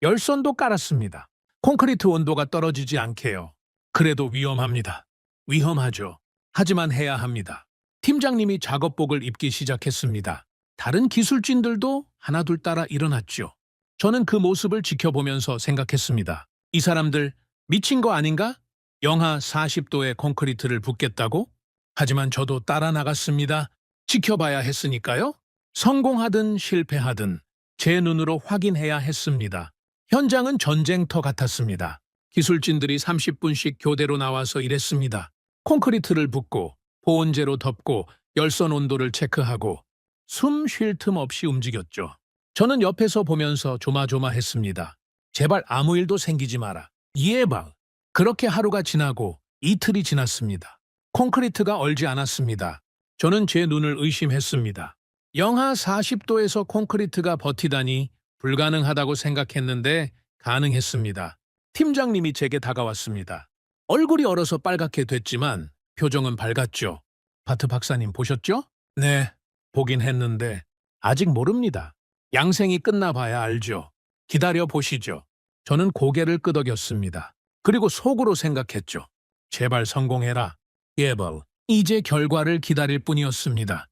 열선도 깔았습니다. 콘크리트 온도가 떨어지지 않게요. 그래도 위험합니다. 위험하죠. 하지만 해야 합니다. 팀장님이 작업복을 입기 시작했습니다. 다른 기술진들도 하나둘 따라 일어났죠. 저는 그 모습을 지켜보면서 생각했습니다. 이 사람들 미친 거 아닌가? 영하 40도의 콘크리트를 붓겠다고? 하지만 저도 따라 나갔습니다. 지켜봐야 했으니까요. 성공하든 실패하든 제 눈으로 확인해야 했습니다. 현장은 전쟁터 같았습니다. 기술진들이 30분씩 교대로 나와서 일했습니다. 콘크리트를 붓고 보온재로 덮고 열선 온도를 체크하고 숨 쉴 틈 없이 움직였죠. 저는 옆에서 보면서 조마조마했습니다. 제발 아무 일도 생기지 마라. 예방. 그렇게 하루가 지나고 이틀이 지났습니다. 콘크리트가 얼지 않았습니다. 저는 제 눈을 의심했습니다. 영하 40도에서 콘크리트가 버티다니 불가능하다고 생각했는데 가능했습니다. 팀장님이 제게 다가왔습니다. 얼굴이 얼어서 빨갛게 됐지만 표정은 밝았죠. 바트 박사님 보셨죠? 네, 보긴 했는데 아직 모릅니다. 양생이 끝나봐야 알죠. 기다려 보시죠. 저는 고개를 끄덕였습니다. 그리고 속으로 생각했죠. 제발 성공해라. 예벌. 이제 결과를 기다릴 뿐이었습니다.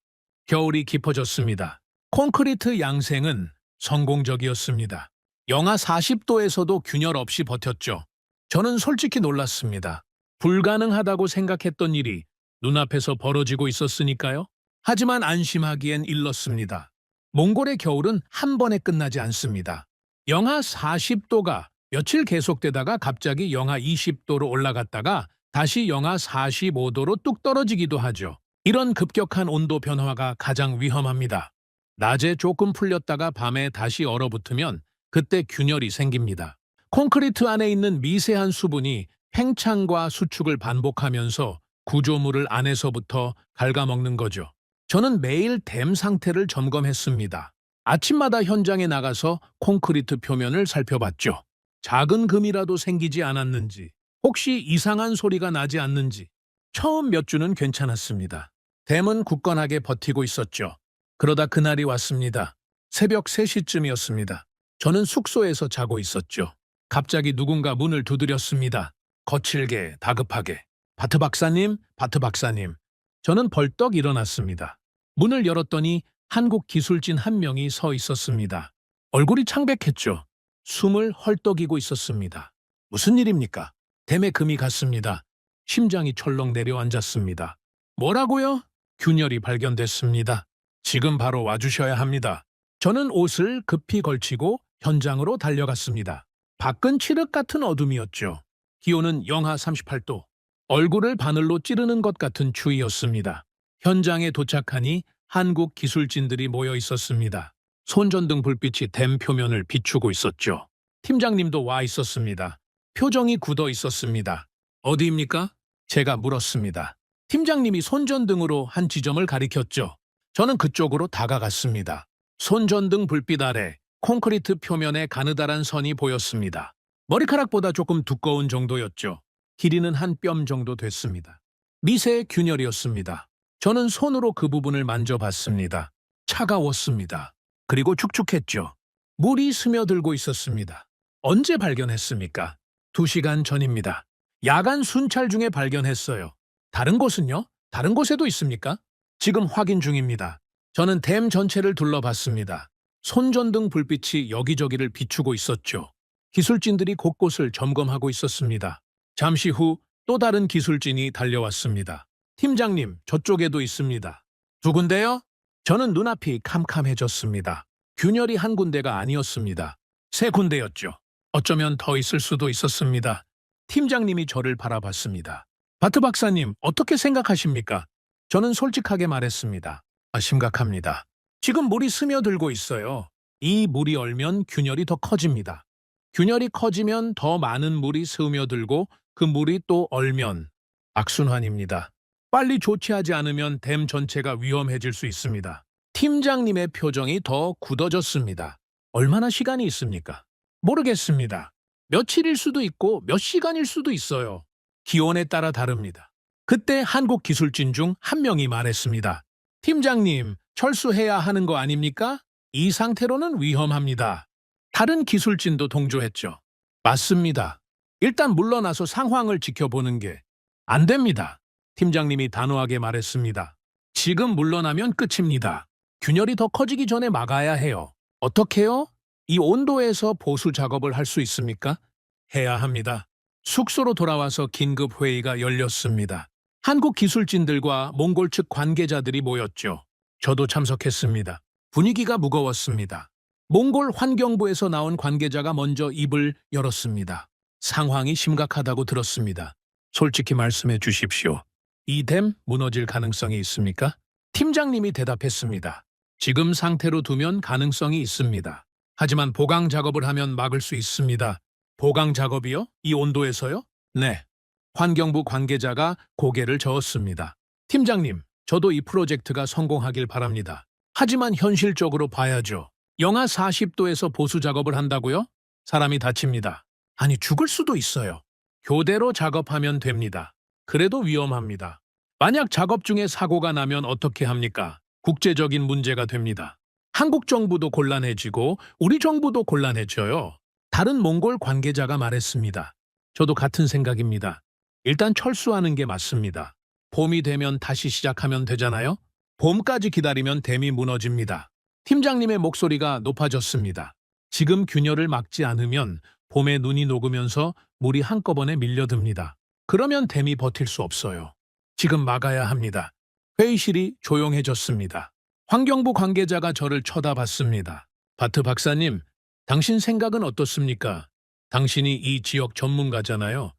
겨울이 깊어졌습니다. 콘크리트 양생은 성공적이었습니다. 영하 40도에서도 균열 없이 버텼죠. 저는 솔직히 놀랐습니다. 불가능하다고 생각했던 일이 눈앞에서 벌어지고 있었으니까요. 하지만 안심하기엔 일렀습니다. 몽골의 겨울은 한 번에 끝나지 않습니다. 영하 40도가 며칠 계속되다가 갑자기 영하 20도로 올라갔다가 다시 영하 45도로 뚝 떨어지기도 하죠. 이런 급격한 온도 변화가 가장 위험합니다. 낮에 조금 풀렸다가 밤에 다시 얼어붙으면 그때 균열이 생깁니다. 콘크리트 안에 있는 미세한 수분이 팽창과 수축을 반복하면서 구조물을 안에서부터 갉아먹는 거죠. 저는 매일 댐 상태를 점검했습니다. 아침마다 현장에 나가서 콘크리트 표면을 살펴봤죠. 작은 금이라도 생기지 않았는지, 혹시 이상한 소리가 나지 않는지. 처음 몇 주는 괜찮았습니다. 댐은 굳건하게 버티고 있었죠. 그러다 그날이 왔습니다. 새벽 3시쯤이었습니다. 저는 숙소에서 자고 있었죠. 갑자기 누군가 문을 두드렸습니다. 거칠게, 다급하게. 바트 박사님, 바트 박사님. 저는 벌떡 일어났습니다. 문을 열었더니 한국 기술진 한 명이 서 있었습니다. 얼굴이 창백했죠. 숨을 헐떡이고 있었습니다. 무슨 일입니까? 댐에 금이 갔습니다. 심장이 철렁 내려앉았습니다. 뭐라고요? 균열이 발견됐습니다. 지금 바로 와주셔야 합니다. 저는 옷을 급히 걸치고 현장으로 달려갔습니다. 밖은 칠흑 같은 어둠이었죠. 기온은 영하 38도. 얼굴을 바늘로 찌르는 것 같은 추위였습니다. 현장에 도착하니 한국 기술진들이 모여 있었습니다. 손전등 불빛이 댐 표면을 비추고 있었죠. 팀장님도 와 있었습니다. 표정이 굳어 있었습니다. 어디입니까? 제가 물었습니다. 팀장님이 손전등으로 한 지점을 가리켰죠. 저는 그쪽으로 다가갔습니다. 손전등 불빛 아래 콘크리트 표면에 가느다란 선이 보였습니다. 머리카락보다 조금 두꺼운 정도였죠. 길이는 한 뼘 정도 됐습니다. 미세의 균열이었습니다. 저는 손으로 그 부분을 만져봤습니다. 차가웠습니다. 그리고 축축했죠. 물이 스며들고 있었습니다. 언제 발견했습니까? 2시간 전입니다. 야간 순찰 중에 발견했어요. 다른 곳은요? 다른 곳에도 있습니까? 지금 확인 중입니다. 저는 댐 전체를 둘러봤습니다. 손전등 불빛이 여기저기를 비추고 있었죠. 기술진들이 곳곳을 점검하고 있었습니다. 잠시 후 또 다른 기술진이 달려왔습니다. 팀장님, 저쪽에도 있습니다. 두 군데요? 저는 눈앞이 캄캄해졌습니다. 균열이 한 군데가 아니었습니다. 3군데였죠. 어쩌면 더 있을 수도 있었습니다. 팀장님이 저를 바라봤습니다. 바트 박사님, 어떻게 생각하십니까? 저는 솔직하게 말했습니다. 심각합니다. 지금 물이 스며들고 있어요. 이 물이 얼면 균열이 더 커집니다. 균열이 커지면 더 많은 물이 스며들고 그 물이 또 얼면 악순환입니다. 빨리 조치하지 않으면 댐 전체가 위험해질 수 있습니다. 팀장님의 표정이 더 굳어졌습니다. 얼마나 시간이 있습니까? 모르겠습니다. 며칠일 수도 있고 몇 시간일 수도 있어요. 기온에 따라 다릅니다. 그때 한국 기술진 중 한 명이 말했습니다. 팀장님, 철수해야 하는 거 아닙니까? 이 상태로는 위험합니다. 다른 기술진도 동조했죠. 맞습니다. 일단 물러나서 상황을 지켜보는 게 안 됩니다. 팀장님이 단호하게 말했습니다. 지금 물러나면 끝입니다. 균열이 더 커지기 전에 막아야 해요. 어떻게요? 이 온도에서 보수 작업을 할 수 있습니까? 해야 합니다. 숙소로 돌아와서 긴급 회의가 열렸습니다. 한국 기술진들과 몽골 측 관계자들이 모였죠. 저도 참석했습니다. 분위기가 무거웠습니다. 몽골 환경부에서 나온 관계자가 먼저 입을 열었습니다. 상황이 심각하다고 들었습니다. 솔직히 말씀해 주십시오. 이 댐 무너질 가능성이 있습니까? 팀장님이 대답했습니다. 지금 상태로 두면 가능성이 있습니다. 하지만 보강 작업을 하면 막을 수 있습니다. 보강 작업이요? 이 온도에서요? 네. 환경부 관계자가 고개를 저었습니다. 팀장님, 저도 이 프로젝트가 성공하길 바랍니다. 하지만 현실적으로 봐야죠. 영하 40도에서 보수 작업을 한다고요? 사람이 다칩니다. 아니, 죽을 수도 있어요. 교대로 작업하면 됩니다. 그래도 위험합니다. 만약 작업 중에 사고가 나면 어떻게 합니까? 국제적인 문제가 됩니다. 한국 정부도 곤란해지고 우리 정부도 곤란해져요. 다른 몽골 관계자가 말했습니다. 저도 같은 생각입니다. 일단 철수하는 게 맞습니다. 봄이 되면 다시 시작하면 되잖아요? 봄까지 기다리면 댐이 무너집니다. 팀장님의 목소리가 높아졌습니다. 지금 균열을 막지 않으면 봄에 눈이 녹으면서 물이 한꺼번에 밀려듭니다. 그러면 댐이 버틸 수 없어요. 지금 막아야 합니다. 회의실이 조용해졌습니다. 환경부 관계자가 저를 쳐다봤습니다. 바트 박사님, 당신 생각은 어떻습니까? 당신이 이 지역 전문가잖아요.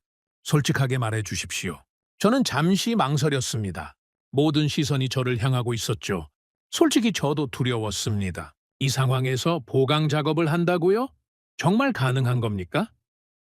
솔직하게 말해 주십시오. 저는 잠시 망설였습니다. 모든 시선이 저를 향하고 있었죠. 솔직히 저도 두려웠습니다. 이 상황에서 보강 작업을 한다고요? 정말 가능한 겁니까?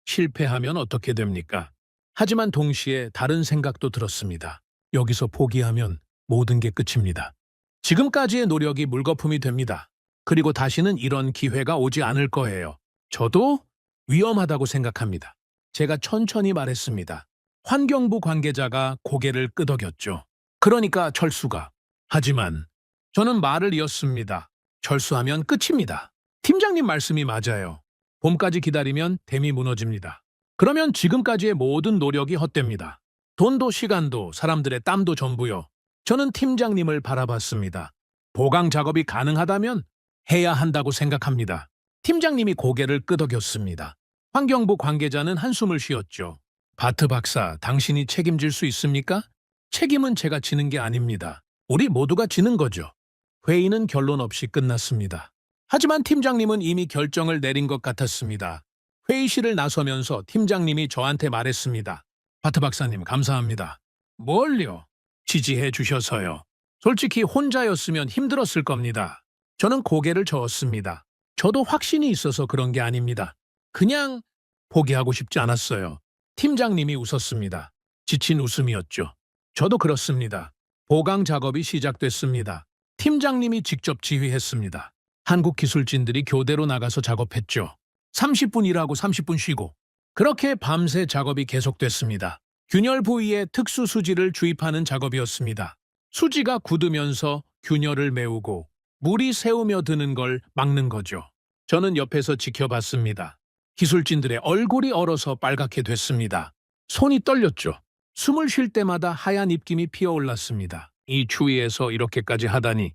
실패하면 어떻게 됩니까? 하지만 동시에 다른 생각도 들었습니다. 여기서 포기하면 모든 게 끝입니다. 지금까지의 노력이 물거품이 됩니다. 그리고 다시는 이런 기회가 오지 않을 거예요. 저도 위험하다고 생각합니다. 제가 천천히 말했습니다. 환경부 관계자가 고개를 끄덕였죠. 그러니까 철수가. 하지만 저는 말을 이었습니다. 철수하면 끝입니다. 팀장님 말씀이 맞아요. 봄까지 기다리면 댐이 무너집니다. 그러면 지금까지의 모든 노력이 헛됩니다. 돈도 시간도 사람들의 땀도 전부요. 저는 팀장님을 바라봤습니다. 보강 작업이 가능하다면 해야 한다고 생각합니다. 팀장님이 고개를 끄덕였습니다. 환경부 관계자는 한숨을 쉬었죠. 바트 박사, 당신이 책임질 수 있습니까? 책임은 제가 지는 게 아닙니다. 우리 모두가 지는 거죠. 회의는 결론 없이 끝났습니다. 하지만 팀장님은 이미 결정을 내린 것 같았습니다. 회의실을 나서면서 팀장님이 저한테 말했습니다. 바트 박사님, 감사합니다. 뭘요? 지지해 주셔서요. 솔직히 혼자였으면 힘들었을 겁니다. 저는 고개를 저었습니다. 저도 확신이 있어서 그런 게 아닙니다. 그냥 포기하고 싶지 않았어요. 팀장님이 웃었습니다. 지친 웃음이었죠. 저도 그렇습니다. 보강 작업이 시작됐습니다. 팀장님이 직접 지휘했습니다. 한국 기술진들이 교대로 나가서 작업했죠. 30분 일하고 30분 쉬고. 그렇게 밤새 작업이 계속됐습니다. 균열 부위에 특수 수지를 주입하는 작업이었습니다. 수지가 굳으면서 균열을 메우고 물이 새우며 드는 걸 막는 거죠. 저는 옆에서 지켜봤습니다. 기술진들의 얼굴이 얼어서 빨갛게 됐습니다. 손이 떨렸죠. 숨을 쉴 때마다 하얀 입김이 피어올랐습니다. 이 추위에서 이렇게까지 하다니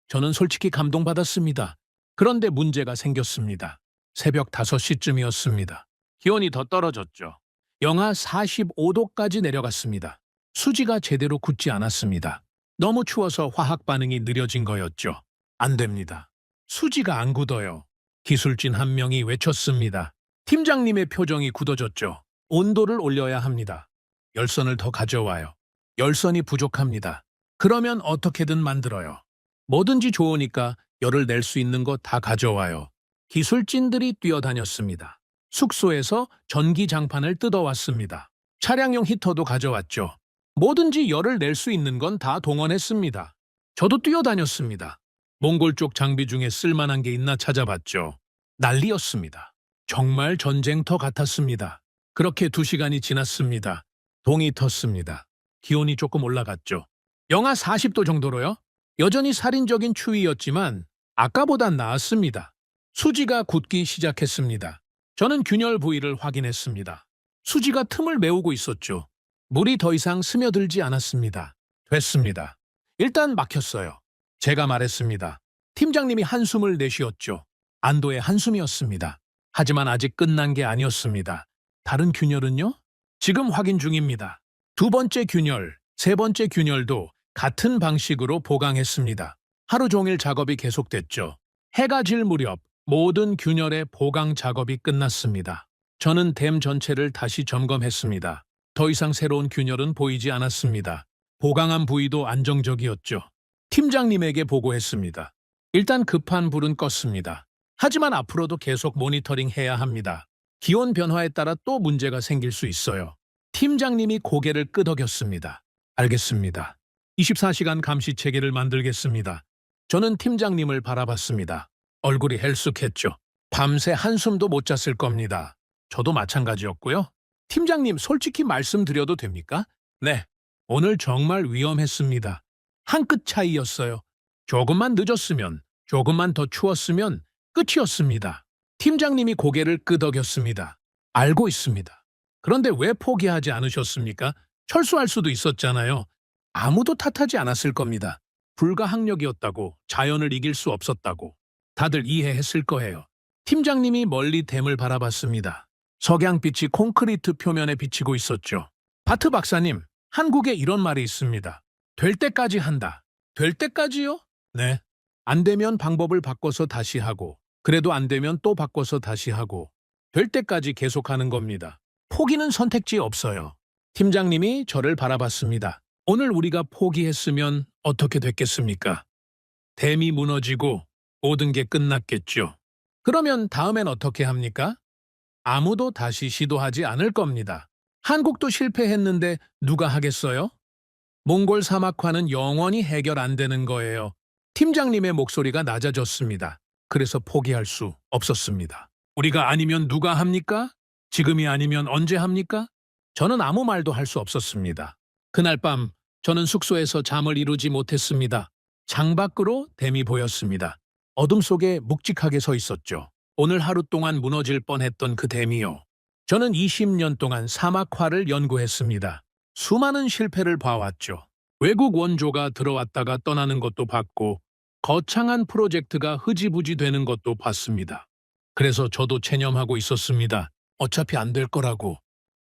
저는 솔직히 감동받았습니다. 그런데 문제가 생겼습니다. 새벽 5시쯤이었습니다. 기온이 더 떨어졌죠. 영하 45도까지 내려갔습니다. 수지가 제대로 굳지 않았습니다. 너무 추워서 화학 반응이 느려진 거였죠. 안 됩니다. 수지가 안 굳어요. 기술진 한 명이 외쳤습니다. 팀장님의 표정이 굳어졌죠. 온도를 올려야 합니다. 열선을 더 가져와요. 열선이 부족합니다. 그러면 어떻게든 만들어요. 뭐든지 좋으니까 열을 낼 수 있는 거 다 가져와요. 기술진들이 뛰어다녔습니다. 숙소에서 전기장판을 뜯어왔습니다. 차량용 히터도 가져왔죠. 뭐든지 열을 낼 수 있는 건 다 동원했습니다. 저도 뛰어다녔습니다. 몽골 쪽 장비 중에 쓸만한 게 있나 찾아봤죠. 난리였습니다. 정말 전쟁터 같았습니다. 그렇게 2시간이 지났습니다. 동이 텄습니다. 기온이 조금 올라갔죠. 영하 40도 정도로요. 여전히 살인적인 추위였지만 아까보단 나았습니다. 수지가 굳기 시작했습니다. 저는 균열 부위를 확인했습니다. 수지가 틈을 메우고 있었죠. 물이 더 이상 스며들지 않았습니다. 됐습니다. 일단 막혔어요. 제가 말했습니다. 팀장님이 한숨을 내쉬었죠. 안도의 한숨이었습니다. 하지만 아직 끝난 게 아니었습니다. 다른 균열은요? 지금 확인 중입니다. 2번째 균열, 3번째 균열도 같은 방식으로 보강했습니다. 하루 종일 작업이 계속됐죠. 해가 질 무렵 모든 균열의 보강 작업이 끝났습니다. 저는 댐 전체를 다시 점검했습니다. 더 이상 새로운 균열은 보이지 않았습니다. 보강한 부위도 안정적이었죠. 팀장님에게 보고했습니다. 일단 급한 불은 껐습니다. 하지만 앞으로도 계속 모니터링 해야 합니다. 기온 변화에 따라 또 문제가 생길 수 있어요. 팀장님이 고개를 끄덕였습니다. 알겠습니다. 24시간 감시 체계를 만들겠습니다. 저는 팀장님을 바라봤습니다. 얼굴이 헬쑥했죠. 밤새 한숨도 못 잤을 겁니다. 저도 마찬가지였고요. 팀장님, 솔직히 말씀드려도 됩니까? 네, 오늘 정말 위험했습니다. 한 끗 차이였어요. 조금만 늦었으면, 조금만 더 추웠으면 끝이었습니다. 팀장님이 고개를 끄덕였습니다. 알고 있습니다. 그런데 왜 포기하지 않으셨습니까? 철수할 수도 있었잖아요. 아무도 탓하지 않았을 겁니다. 불가항력이었다고, 자연을 이길 수 없었다고. 다들 이해했을 거예요. 팀장님이 멀리 댐을 바라봤습니다. 석양빛이 콘크리트 표면에 비치고 있었죠. 바트 박사님, 한국에 이런 말이 있습니다. 될 때까지 한다. 될 때까지요? 네. 안 되면 방법을 바꿔서 다시 하고, 그래도 안 되면 또 바꿔서 다시 하고, 될 때까지 계속하는 겁니다. 포기는 선택지에 없어요. 팀장님이 저를 바라봤습니다. 오늘 우리가 포기했으면 어떻게 됐겠습니까? 댐이 무너지고 모든 게 끝났겠죠. 그러면 다음엔 어떻게 합니까? 아무도 다시 시도하지 않을 겁니다. 한국도 실패했는데 누가 하겠어요? 몽골 사막화는 영원히 해결 안 되는 거예요. 팀장님의 목소리가 낮아졌습니다. 그래서 포기할 수 없었습니다. 우리가 아니면 누가 합니까? 지금이 아니면 언제 합니까? 저는 아무 말도 할 수 없었습니다. 그날 밤 저는 숙소에서 잠을 이루지 못했습니다. 창밖으로 댐이 보였습니다. 어둠 속에 묵직하게 서 있었죠. 오늘 하루 동안 무너질 뻔했던 그 댐이요. 저는 20년 동안 사막화를 연구했습니다. 수많은 실패를 봐왔죠. 외국 원조가 들어왔다가 떠나는 것도 봤고 거창한 프로젝트가 흐지부지 되는 것도 봤습니다. 그래서 저도 체념하고 있었습니다. 어차피 안 될 거라고.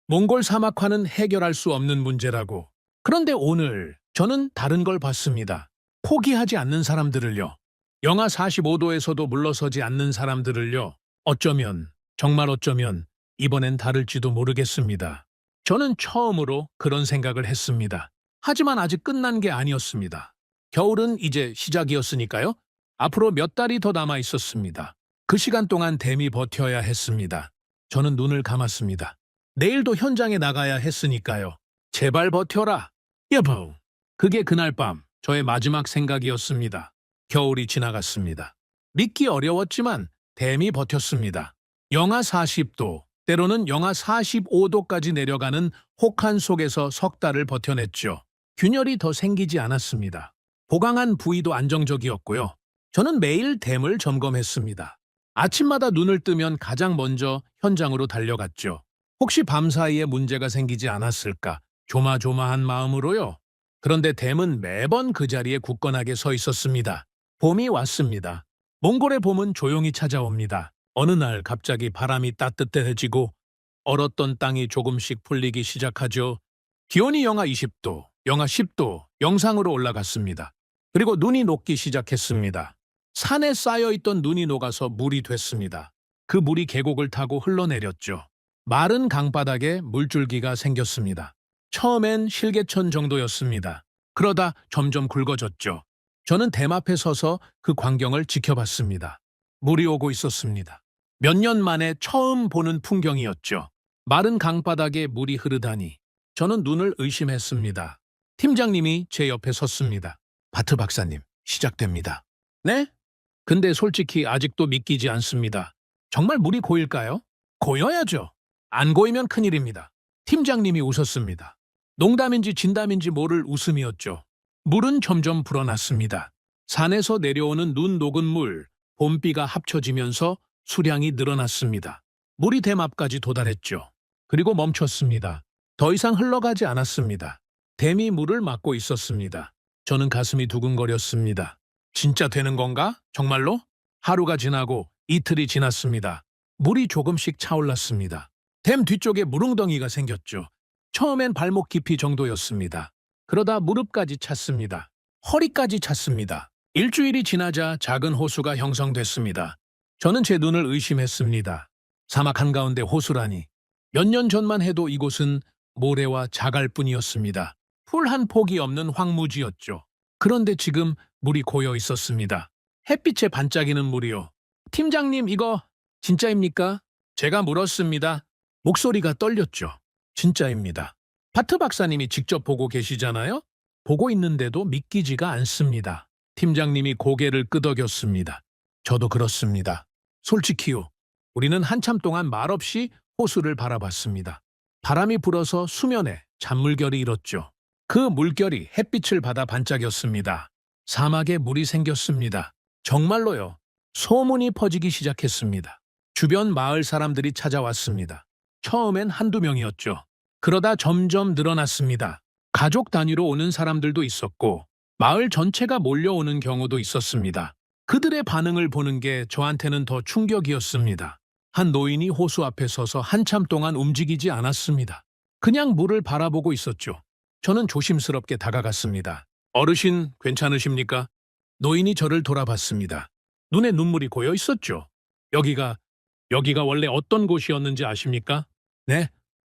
몽골 사막화는 해결할 수 없는 문제라고. 그런데 오늘 저는 다른 걸 봤습니다. 포기하지 않는 사람들을요. 영하 45도에서도 물러서지 않는 사람들을요. 어쩌면, 정말 어쩌면 이번엔 다를지도 모르겠습니다. 저는 처음으로 그런 생각을 했습니다. 하지만 아직 끝난 게 아니었습니다. 겨울은 이제 시작이었으니까요. 앞으로 몇 달이 더 남아 있었습니다. 그 시간 동안 댐이 버텨야 했습니다. 저는 눈을 감았습니다. 내일도 현장에 나가야 했으니까요. 제발 버텨라. 여보. 그게 그날 밤 저의 마지막 생각이었습니다. 겨울이 지나갔습니다. 믿기 어려웠지만 댐이 버텼습니다. 영하 40도, 때로는 영하 45도까지 내려가는 혹한 속에서 석 달을 버텨냈죠. 균열이 더 생기지 않았습니다. 보강한 부위도 안정적이었고요. 저는 매일 댐을 점검했습니다. 아침마다 눈을 뜨면 가장 먼저 현장으로 달려갔죠. 혹시 밤사이에 문제가 생기지 않았을까 조마조마한 마음으로요. 그런데 댐은 매번 그 자리에 굳건하게 서 있었습니다. 봄이 왔습니다. 몽골의 봄은 조용히 찾아옵니다. 어느 날 갑자기 바람이 따뜻해지고 얼었던 땅이 조금씩 풀리기 시작하죠. 기온이 영하 20도, 영하 10도 영상으로 올라갔습니다. 그리고 눈이 녹기 시작했습니다. 산에 쌓여있던 눈이 녹아서 물이 됐습니다. 그 물이 계곡을 타고 흘러내렸죠. 마른 강바닥에 물줄기가 생겼습니다. 처음엔 실개천 정도였습니다. 그러다 점점 굵어졌죠. 저는 댐 앞에 서서 그 광경을 지켜봤습니다. 물이 오고 있었습니다. 몇 년 만에 처음 보는 풍경이었죠. 마른 강바닥에 물이 흐르다니. 저는 눈을 의심했습니다. 팀장님이 제 옆에 섰습니다. 바트 박사님, 시작됩니다. 네? 근데 솔직히 아직도 믿기지 않습니다. 정말 물이 고일까요? 고여야죠. 안 고이면 큰일입니다. 팀장님이 웃었습니다. 농담인지 진담인지 모를 웃음이었죠. 물은 점점 불어났습니다. 산에서 내려오는 눈 녹은 물, 봄비가 합쳐지면서 수량이 늘어났습니다. 물이 댐 앞까지 도달했죠. 그리고 멈췄습니다. 더 이상 흘러가지 않았습니다. 댐이 물을 막고 있었습니다. 저는 가슴이 두근거렸습니다. 진짜 되는 건가? 정말로? 하루가 지나고 이틀이 지났습니다. 물이 조금씩 차올랐습니다. 댐 뒤쪽에 물웅덩이가 생겼죠. 처음엔 발목 깊이 정도였습니다. 그러다 무릎까지 찼습니다. 허리까지 찼습니다. 일주일이 지나자 작은 호수가 형성됐습니다. 저는 제 눈을 의심했습니다. 사막 한가운데 호수라니. 몇 년 전만 해도 이곳은 모래와 자갈뿐이었습니다. 풀 한 폭이 없는 황무지였죠. 그런데 지금 물이 고여 있었습니다. 햇빛에 반짝이는 물이요. 팀장님, 이거 진짜입니까? 제가 물었습니다. 목소리가 떨렸죠. 진짜입니다. 바트 박사님이 직접 보고 계시잖아요? 보고 있는데도 믿기지가 않습니다. 팀장님이 고개를 끄덕였습니다. 저도 그렇습니다. 솔직히요. 우리는 한참 동안 말없이 호수를 바라봤습니다. 바람이 불어서 수면에 잔물결이 일었죠. 그 물결이 햇빛을 받아 반짝였습니다. 사막에 물이 생겼습니다. 정말로요. 소문이 퍼지기 시작했습니다. 주변 마을 사람들이 찾아왔습니다. 처음엔 한두 명이었죠. 그러다 점점 늘어났습니다. 가족 단위로 오는 사람들도 있었고 마을 전체가 몰려오는 경우도 있었습니다. 그들의 반응을 보는 게 저한테는 더 충격이었습니다. 한 노인이 호수 앞에 서서 한참 동안 움직이지 않았습니다. 그냥 물을 바라보고 있었죠. 저는 조심스럽게 다가갔습니다. 어르신, 괜찮으십니까? 노인이 저를 돌아봤습니다. 눈에 눈물이 고여 있었죠. 여기가 원래 어떤 곳이었는지 아십니까? 네,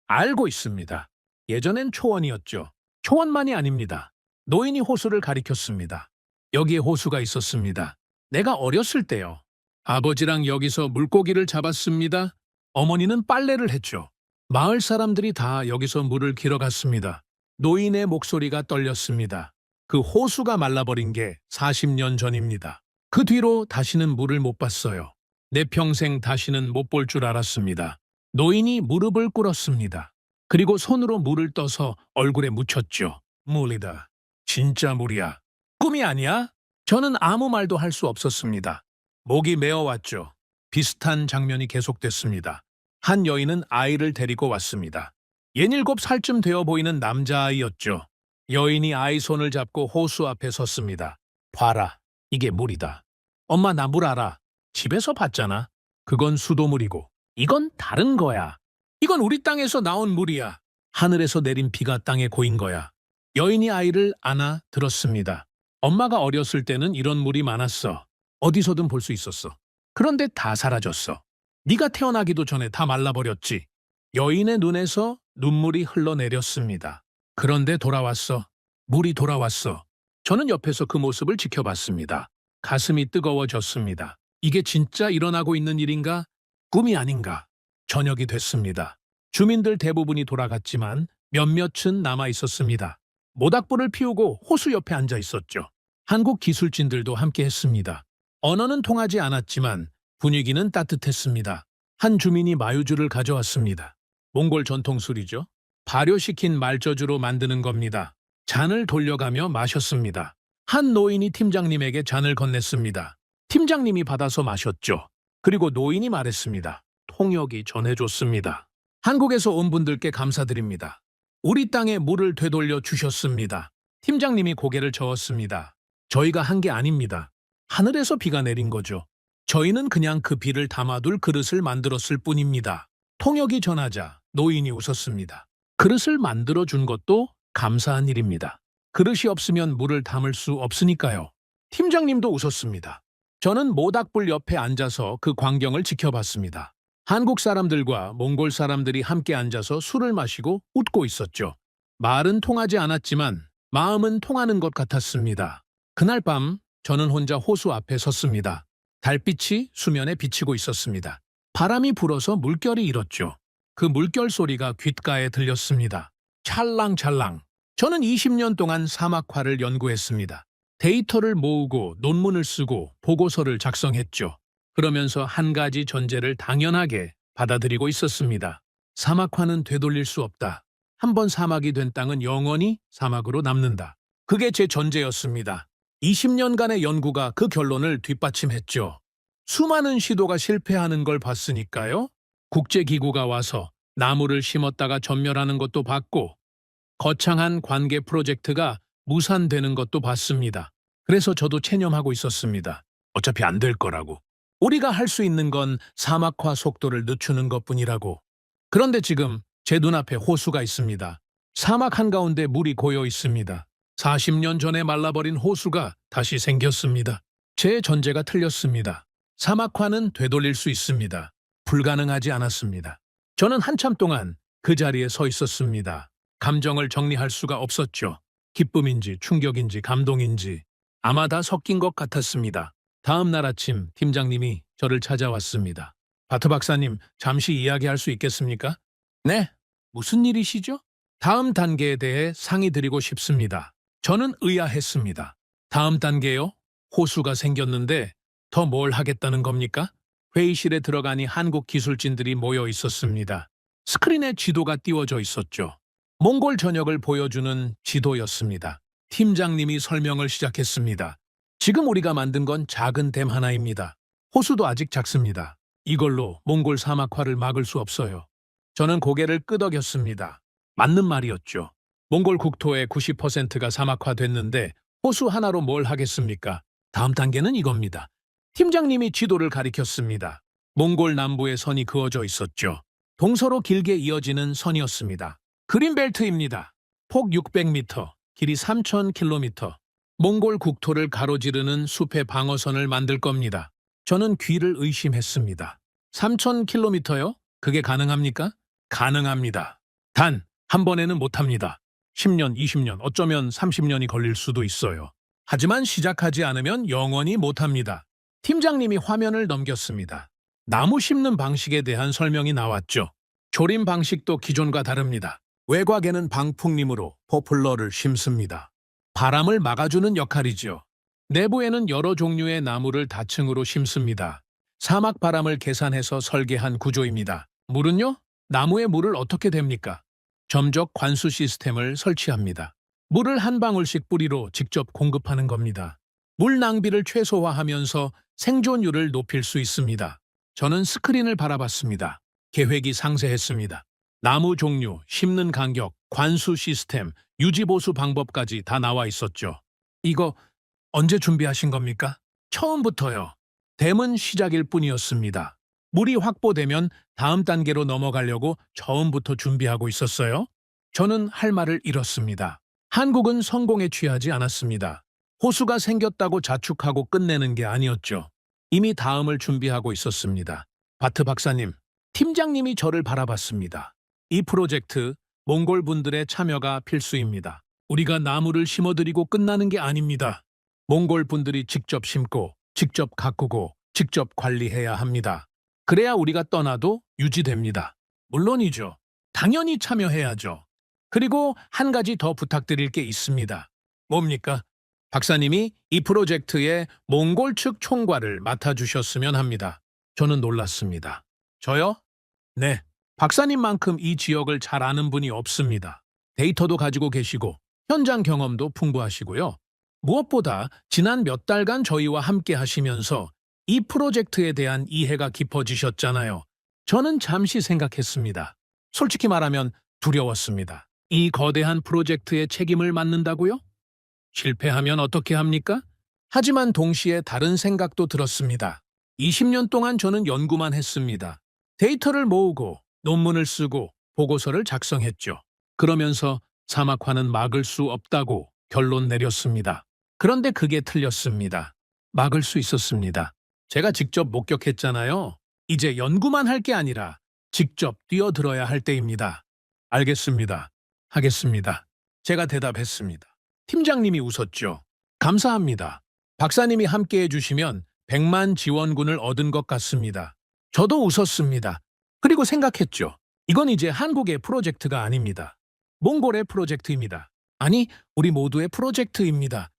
알고 있습니다. 예전엔 초원이었죠. 초원만이 아닙니다. 노인이 호수를 가리켰습니다. 여기에 호수가 있었습니다. 내가 어렸을 때요. 아버지랑 여기서 물고기를 잡았습니다. 어머니는 빨래를 했죠. 마을 사람들이 다 여기서 물을 길어갔습니다. 노인의 목소리가 떨렸습니다. 그 호수가 말라버린 게 40년 전입니다. 그 뒤로 다시는 물을 못 봤어요. 내 평생 다시는 못 볼 줄 알았습니다. 노인이 무릎을 꿇었습니다. 그리고 손으로 물을 떠서 얼굴에 묻혔죠. 물이다. 진짜 물이야. 꿈이 아니야? 저는 아무 말도 할 수 없었습니다. 목이 메어왔죠. 비슷한 장면이 계속됐습니다. 한 여인은 아이를 데리고 왔습니다. 67살쯤 되어 보이는 남자아이였죠. 여인이 아이 손을 잡고 호수 앞에 섰습니다. 봐라, 이게 물이다. 엄마, 나 물 알아. 집에서 봤잖아. 그건 수도물이고 이건 다른 거야. 이건 우리 땅에서 나온 물이야. 하늘에서 내린 비가 땅에 고인 거야. 여인이 아이를 안아 들었습니다. 엄마가 어렸을 때는 이런 물이 많았어. 어디서든 볼 수 있었어. 그런데 다 사라졌어. 네가 태어나기도 전에 다 말라버렸지. 여인의 눈에서 눈물이 흘러내렸습니다. 그런데 돌아왔어. 물이 돌아왔어. 저는 옆에서 그 모습을 지켜봤습니다. 가슴이 뜨거워졌습니다. 이게 진짜 일어나고 있는 일인가? 꿈이 아닌가? 저녁이 됐습니다. 주민들 대부분이 돌아갔지만 몇몇은 남아 있었습니다. 모닥불을 피우고 호수 옆에 앉아 있었죠. 한국 기술진들도 함께 했습니다. 언어는 통하지 않았지만 분위기는 따뜻했습니다. 한 주민이 마유주를 가져왔습니다. 몽골 전통술이죠. 발효시킨 말저주로 만드는 겁니다. 잔을 돌려가며 마셨습니다. 한 노인이 팀장님에게 잔을 건넸습니다. 팀장님이 받아서 마셨죠. 그리고 노인이 말했습니다. 통역이 전해줬습니다. 한국에서 온 분들께 감사드립니다. 우리 땅에 물을 되돌려 주셨습니다. 팀장님이 고개를 저었습니다. 저희가 한 게 아닙니다. 하늘에서 비가 내린 거죠. 저희는 그냥 그 비를 담아둘 그릇을 만들었을 뿐입니다. 통역이 전하자 노인이 웃었습니다. 그릇을 만들어준 것도 감사한 일입니다. 그릇이 없으면 물을 담을 수 없으니까요. 팀장님도 웃었습니다. 저는 모닥불 옆에 앉아서 그 광경을 지켜봤습니다. 한국 사람들과 몽골 사람들이 함께 앉아서 술을 마시고 웃고 있었죠. 말은 통하지 않았지만 마음은 통하는 것 같았습니다. 그날 밤 저는 혼자 호수 앞에 섰습니다. 달빛이 수면에 비치고 있었습니다. 바람이 불어서 물결이 일었죠. 그 물결 소리가 귓가에 들렸습니다. 찰랑찰랑. 저는 20년 동안 사막화를 연구했습니다. 데이터를 모으고 논문을 쓰고 보고서를 작성했죠. 그러면서 한 가지 전제를 당연하게 받아들이고 있었습니다. 사막화는 되돌릴 수 없다. 한번 사막이 된 땅은 영원히 사막으로 남는다. 그게 제 전제였습니다. 20년간의 연구가 그 결론을 뒷받침했죠. 수많은 시도가 실패하는 걸 봤으니까요. 국제기구가 와서 나무를 심었다가 전멸하는 것도 봤고 거창한 관계 프로젝트가 무산되는 것도 봤습니다. 그래서 저도 체념하고 있었습니다. 어차피 안 될 거라고. 우리가 할 수 있는 건 사막화 속도를 늦추는 것뿐이라고. 그런데 지금 제 눈앞에 호수가 있습니다. 사막 한가운데 물이 고여 있습니다. 40년 전에 말라버린 호수가 다시 생겼습니다. 제 전제가 틀렸습니다. 사막화는 되돌릴 수 있습니다. 불가능하지 않았습니다. 저는 한참 동안 그 자리에 서 있었습니다. 감정을 정리할 수가 없었죠. 기쁨인지 충격인지 감동인지 아마 다 섞인 것 같았습니다. 다음 날 아침 팀장님이 저를 찾아왔습니다. 바트 박사님, 잠시 이야기할 수 있겠습니까? 네, 무슨 일이시죠? 다음 단계에 대해 상의드리고 싶습니다. 저는 의아했습니다. 다음 단계요? 호수가 생겼는데 더 뭘 하겠다는 겁니까? 회의실에 들어가니 한국 기술진들이 모여 있었습니다. 스크린에 지도가 띄워져 있었죠. 몽골 전역을 보여주는 지도였습니다. 팀장님이 설명을 시작했습니다. 지금 우리가 만든 건 작은 댐 하나입니다. 호수도 아직 작습니다. 이걸로 몽골 사막화를 막을 수 없어요. 저는 고개를 끄덕였습니다. 맞는 말이었죠. 몽골 국토의 90%가 사막화됐는데 호수 하나로 뭘 하겠습니까? 다음 단계는 이겁니다. 팀장님이 지도를 가리켰습니다. 몽골 남부에 선이 그어져 있었죠. 동서로 길게 이어지는 선이었습니다. 그린벨트입니다. 폭 600m, 길이 3,000km. 몽골 국토를 가로지르는 숲의 방어선을 만들 겁니다. 저는 귀를 의심했습니다. 3,000km요? 그게 가능합니까? 가능합니다. 단, 한 번에는 못합니다. 10년, 20년, 어쩌면 30년이 걸릴 수도 있어요. 하지만 시작하지 않으면 영원히 못합니다. 팀장님이 화면을 넘겼습니다. 나무 심는 방식에 대한 설명이 나왔죠. 조림 방식도 기존과 다릅니다. 외곽에는 방풍림으로 포플러를 심습니다. 바람을 막아주는 역할이죠. 내부에는 여러 종류의 나무를 다층으로 심습니다. 사막 바람을 계산해서 설계한 구조입니다. 물은요? 나무에 물을 어떻게 됩니까? 점적 관수 시스템을 설치합니다. 물을 한 방울씩 뿌리로 직접 공급하는 겁니다. 물 낭비를 최소화하면서 생존율을 높일 수 있습니다. 저는 스크린을 바라봤습니다. 계획이 상세했습니다. 나무 종류, 심는 간격, 관수 시스템, 유지보수 방법까지 다 나와 있었죠. 이거 언제 준비하신 겁니까? 처음부터요. 댐은 시작일 뿐이었습니다. 물이 확보되면 다음 단계로 넘어가려고 처음부터 준비하고 있었어요. 저는 할 말을 잃었습니다. 한국은 성공에 취하지 않았습니다. 호수가 생겼다고 자축하고 끝내는 게 아니었죠. 이미 다음을 준비하고 있었습니다. 바트 박사님, 팀장님이 저를 바라봤습니다. 이 프로젝트, 몽골 분들의 참여가 필수입니다. 우리가 나무를 심어드리고 끝나는 게 아닙니다. 몽골 분들이 직접 심고, 직접 가꾸고, 직접 관리해야 합니다. 그래야 우리가 떠나도 유지됩니다. 물론이죠. 당연히 참여해야죠. 그리고 한 가지 더 부탁드릴 게 있습니다. 뭡니까? 박사님이 이 프로젝트의 몽골 측 총괄을 맡아주셨으면 합니다. 저는 놀랐습니다. 저요? 네. 박사님만큼 이 지역을 잘 아는 분이 없습니다. 데이터도 가지고 계시고 현장 경험도 풍부하시고요. 무엇보다 지난 몇 달간 저희와 함께 하시면서 이 프로젝트에 대한 이해가 깊어지셨잖아요. 저는 잠시 생각했습니다. 솔직히 말하면 두려웠습니다. 이 거대한 프로젝트의 책임을 맡는다고요? 실패하면 어떻게 합니까? 하지만 동시에 다른 생각도 들었습니다. 20년 동안 저는 연구만 했습니다. 데이터를 모으고 논문을 쓰고 보고서를 작성했죠. 그러면서 사막화는 막을 수 없다고 결론 내렸습니다. 그런데 그게 틀렸습니다. 막을 수 있었습니다. 제가 직접 목격했잖아요. 이제 연구만 할 게 아니라 직접 뛰어들어야 할 때입니다. 알겠습니다. 하겠습니다. 제가 대답했습니다. 팀장님이 웃었죠. 감사합니다. 박사님이 함께 해주시면 100만 지원군을 얻은 것 같습니다. 저도 웃었습니다. 그리고 생각했죠. 이건 이제 한국의 프로젝트가 아닙니다. 몽골의 프로젝트입니다. 아니, 우리 모두의 프로젝트입니다.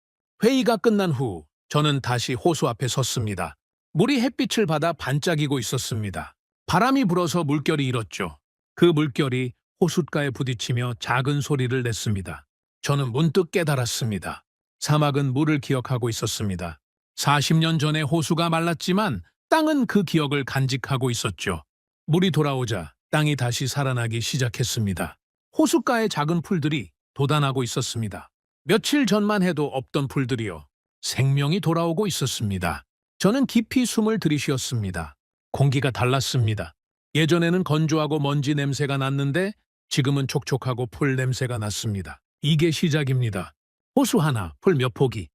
회의가 끝난 후 저는 다시 호수 앞에 섰습니다. 물이 햇빛을 받아 반짝이고 있었습니다. 바람이 불어서 물결이 일었죠. 그 물결이 호숫가에 부딪히며 작은 소리를 냈습니다. 저는 문득 깨달았습니다. 사막은 물을 기억하고 있었습니다. 40년 전에 호수가 말랐지만 땅은 그 기억을 간직하고 있었죠. 물이 돌아오자 땅이 다시 살아나기 시작했습니다. 호숫가의 작은 풀들이 돋아나고 있었습니다. 며칠 전만 해도 없던 풀들이요. 생명이 돌아오고 있었습니다. 저는 깊이 숨을 들이쉬었습니다. 공기가 달랐습니다. 예전에는 건조하고 먼지 냄새가 났는데 지금은 촉촉하고 풀 냄새가 났습니다. 이게 시작입니다. 호수 하나, 풀 몇 포기.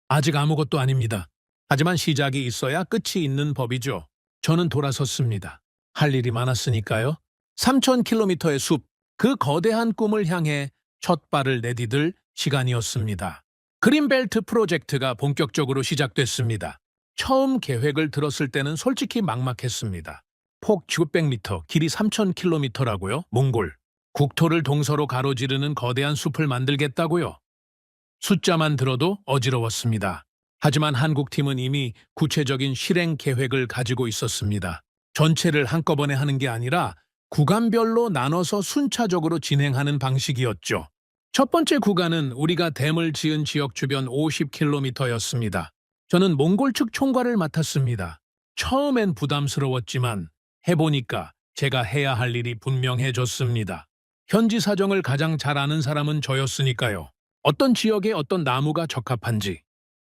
아직 아무것도 아닙니다. 하지만 시작이 있어야 끝이 있는 법이죠. 저는 돌아섰습니다. 할 일이 많았으니까요. 3,000km의 숲, 그 거대한 꿈을 향해 첫 발을 내디딜 시간이었습니다. 그린벨트 프로젝트가 본격적으로 시작됐습니다. 처음 계획을 들었을 때는 솔직히 막막했습니다. 폭 900m, 길이 3000km라고요? 몽골. 국토를 동서로 가로지르는 거대한 숲을 만들겠다고요? 숫자만 들어도 어지러웠습니다. 하지만 한국팀은 이미 구체적인 실행 계획을 가지고 있었습니다. 전체를 한꺼번에 하는 게 아니라 구간별로 나눠서 순차적으로 진행하는 방식이었죠. 첫 번째 구간은 우리가 댐을 지은 지역 주변 50km였습니다. 저는 몽골 측 총괄을 맡았습니다. 처음엔 부담스러웠지만 해보니까 제가 해야 할 일이 분명해졌습니다. 현지 사정을 가장 잘 아는 사람은 저였으니까요. 어떤 지역에 어떤 나무가 적합한지,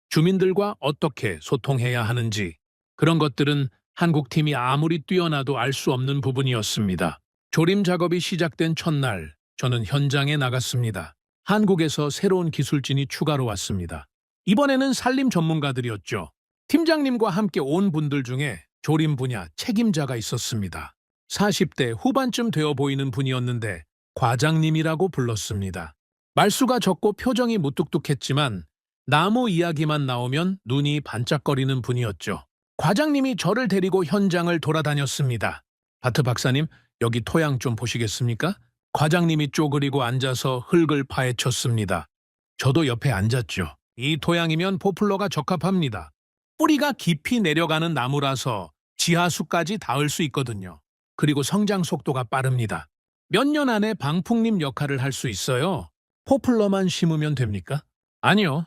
주민들과 어떻게 소통해야 하는지, 그런 것들은 한국팀이 아무리 뛰어나도 알 수 없는 부분이었습니다. 조림 작업이 시작된 첫날, 저는 현장에 나갔습니다. 한국에서 새로운 기술진이 추가로 왔습니다. 이번에는 산림 전문가들이었죠. 팀장님과 함께 온 분들 중에 조림 분야 책임자가 있었습니다. 40대 후반쯤 되어 보이는 분이었는데 과장님이라고 불렀습니다. 말수가 적고 표정이 무뚝뚝했지만 나무 이야기만 나오면 눈이 반짝거리는 분이었죠. 과장님이 저를 데리고 현장을 돌아다녔습니다. 바트 박사님, 여기 토양 좀 보시겠습니까? 과장님이 쪼그리고 앉아서 흙을 파헤쳤습니다. 저도 옆에 앉았죠. 이 토양이면 포플러가 적합합니다. 뿌리가 깊이 내려가는 나무라서 지하수까지 닿을 수 있거든요. 그리고 성장 속도가 빠릅니다. 몇 년 안에 방풍림 역할을 할 수 있어요. 포플러만 심으면 됩니까? 아니요.